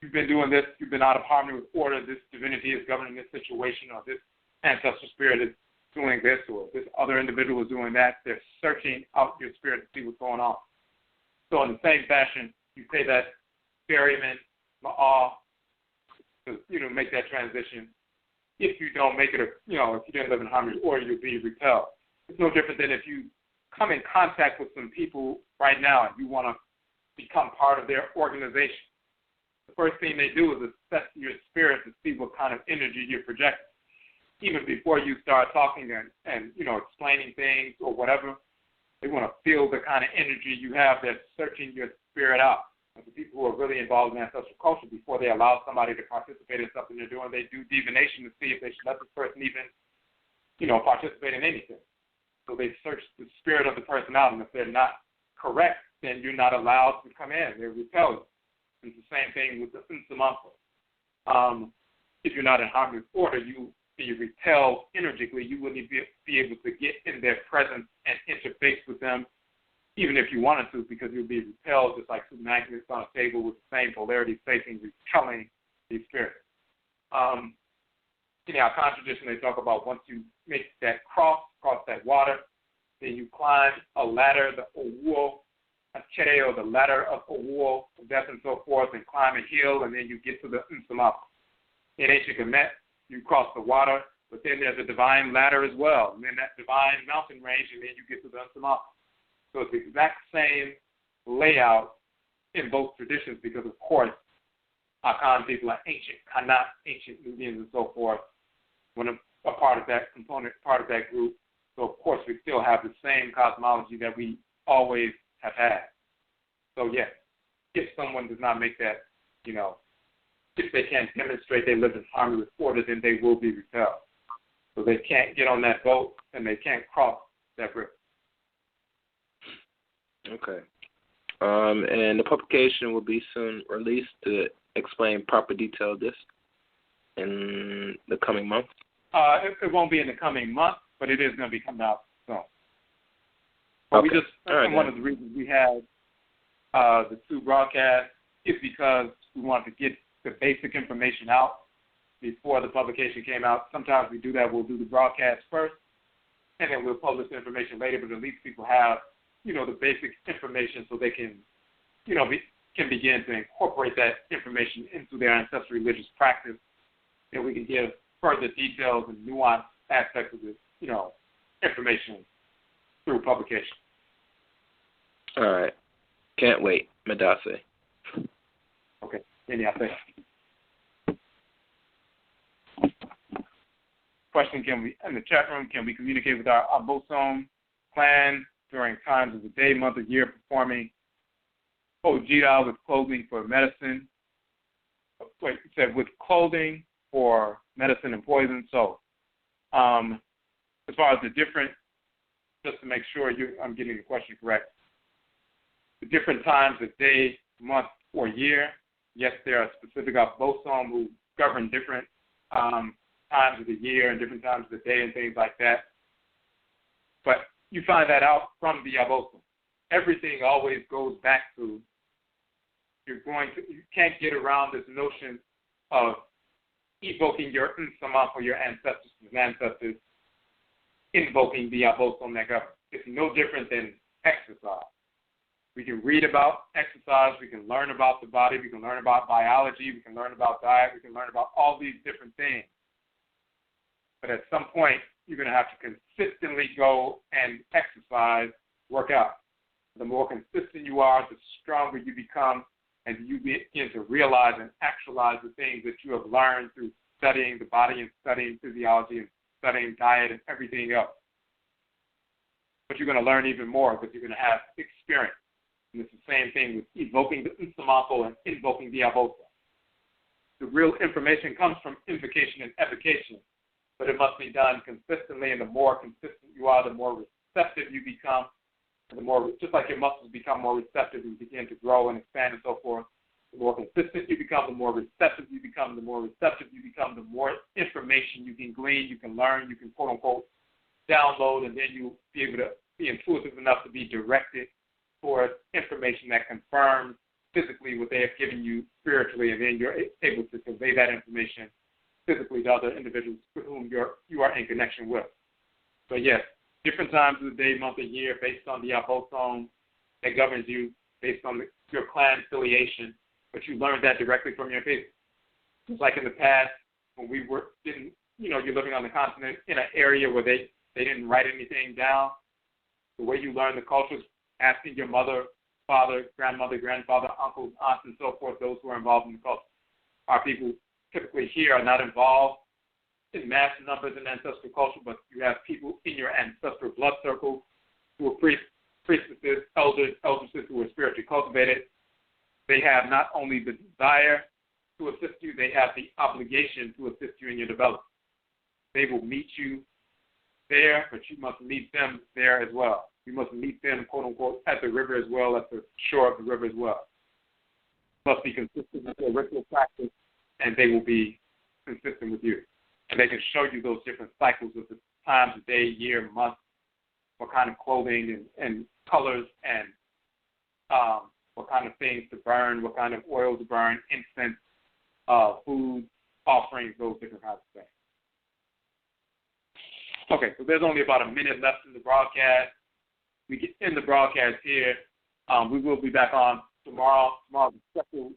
you've been doing this, you've been out of harmony with order, this divinity is governing this situation, or this ancestral spirit is doing this, or this other individual is doing that. They're searching out your spirit to see what's going on. So in the same fashion, you pay that ferryman, Ma'ah, to make that transition. If you don't make it, if you didn't live in harmony with order, you'll be repelled. It's no different than if you come in contact with some people right now and you want to become part of their organization. The first thing they do is assess your spirit to see what kind of energy you're projecting. Even before you start talking and explaining things or whatever, they want to feel the kind of energy you have that's searching your spirit out. And the people who are really involved in ancestral culture, before they allow somebody to participate in something they're doing, they do divination to see if they should let this person even, participate in anything. So they search the spirit of the person out, and if they're not correct, then you're not allowed to come in. They're repelled. It's the same thing with the Ntoro. If you're not in harmony with order, you be repelled energetically. You wouldn't be able to get in their presence and interface with them, even if you wanted to, because you'll be repelled, just like two magnets on a table with the same polarity facing, repelling these spirits. In our tradition, they talk about once you make that cross that water, then you climb a ladder, the Owuo, or the ladder of Owuo, death and so forth, and climb a hill, and then you get to the Nsama. In ancient KAMIT, you cross the water, but then there's a divine ladder as well, and then that divine mountain range, and then you get to the Nsama. So it's the exact same layout in both traditions because, of course, Akan people are ancient, Kanat, ancient Nubians and so forth, when a part of that component, part of that group. So, of course, we still have the same cosmology that we always have had. So, yes, if someone does not make that, if they can't demonstrate they live in harmony with order, then they will be repelled. So they can't get on that boat and they can't cross that river. Okay. And the publication will be soon released to explain proper detail of this in the coming months? It won't be in the coming month, but it is going to be coming out soon. But okay. One of the reasons we had the two broadcasts is because we wanted to get the basic information out before the publication came out. Sometimes we do that. We'll do the broadcast first, and then we'll publish the information later, but at least people have, the basic information so they can, can begin to incorporate that information into their ancestral religious practice, and we can give further details and nuanced aspects of this, information through publication. All right. Can't wait. Madase. Okay. Anything. Question, in the chat room, can we communicate with our Abosom clan during times of the day, month, or year performing OKRA with clothing for medicine? Wait, it said with clothing for medicine and poison. So as far as the different, just to make sure I'm getting the question correct, the different times of day, month, or year, yes, there are specific Abosom who govern different times of the year and different times of the day and things like that. But you find that out from the Abosom. Everything always goes back to you can't get around this notion of evoking your Nsama or your ancestors, invoking the Abosom that govern. It's no different than exercise. We can read about exercise. We can learn about the body. We can learn about biology. We can learn about diet. We can learn about all these different things. But at some point, you're going to have to consistently go and exercise, work out. The more consistent you are, the stronger you become, and you begin to realize and actualize the things that you have learned through studying the body and studying physiology and studying diet and everything else. But you're going to learn even more because you're going to have experience. And it's the same thing with evoking the Nsamanfo and invoking the Abosa. The real information comes from invocation and evocation, but it must be done consistently, and the more consistent you are, the more receptive you become, and the more, just like your muscles become more receptive and begin to grow and expand and so forth, the more consistent you become, the more receptive you become, the more receptive you become, the more information you can glean, you can learn, you can quote-unquote download, and then you'll be able to be intuitive enough to be directed towards information that confirms physically what they have given you spiritually, and then you're able to convey that information physically to other individuals with whom you are in connection with. So yes, different times of the day, month, and year based on the abosom that governs you, based on your clan affiliation, but you learned that directly from your people. Just like in the past, when you're living on the continent in an area where they didn't write anything down, the way you learn the cultures, asking your mother, father, grandmother, grandfather, uncles, aunts, and so forth, those who are involved in the culture. Our people typically here are not involved in mass numbers in ancestral culture, but you have people in your ancestral blood circle who are priests, priestesses, elders, eldresses who are spiritually cultivated. They have not only the desire to assist you, they have the obligation to assist you in your development. They will meet you there, but you must meet them there as well. You must meet them, quote unquote, at the river as well, at the shore of the river as well. You must be consistent with their ritual practice, and they will be consistent with you. And they can show you those different cycles of the times of day, year, month, what kind of clothing and colors, and what kind of things to burn, what kind of oil to burn, incense, food, offerings, those different kinds of things. Okay, so there's only about a minute left in the broadcast. We get in the broadcast here. We will be back on tomorrow. Tomorrow's a special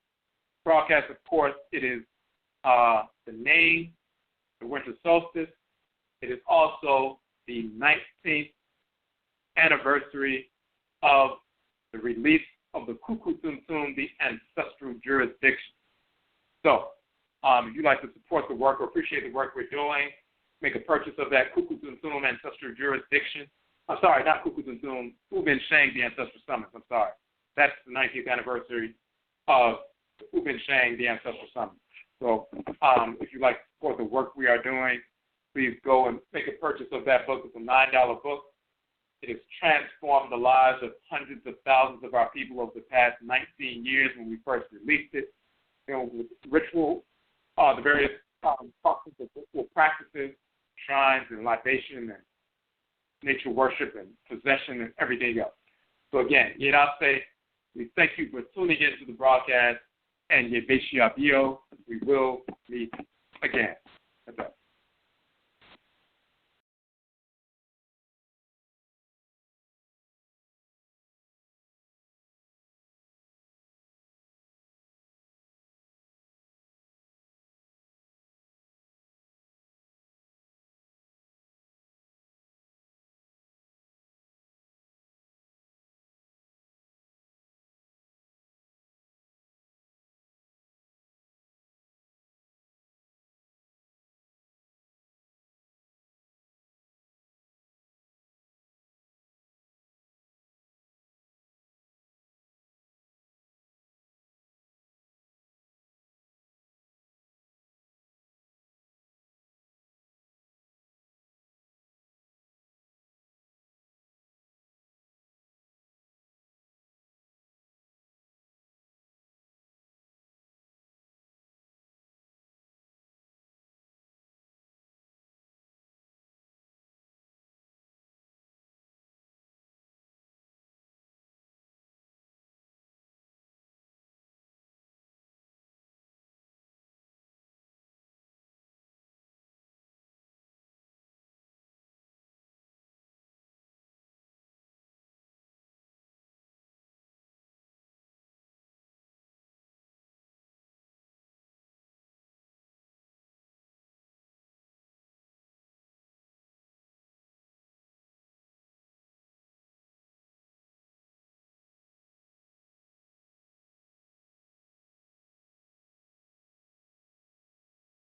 broadcast, of course. It is the name, the winter solstice. It is also the 19th anniversary of the release of the KUKUU-TUNTUM, the Ancestral Jurisdiction. So, if you'd like to support the work or appreciate the work we're doing, make a purchase of that KUKUU-TUNTUM Ancestral Jurisdiction. I'm sorry, not KUKUU-TUNTUM, Ubin Shang, the Ancestral Summons. I'm sorry. That's the 19th anniversary of Ubin Shang, the Ancestral Summons. So if you'd like to support the work we are doing, please go and make a purchase of that book. It's a $9 book. It has transformed the lives of hundreds of thousands of our people over the past 19 years when we first released it. With ritual, the various ritual practices, shrines and libation and nature worship and possession and everything else. So again, Yedase, we thank you for tuning into the broadcast, and Yebeshi Abio, we will meet again. That's all.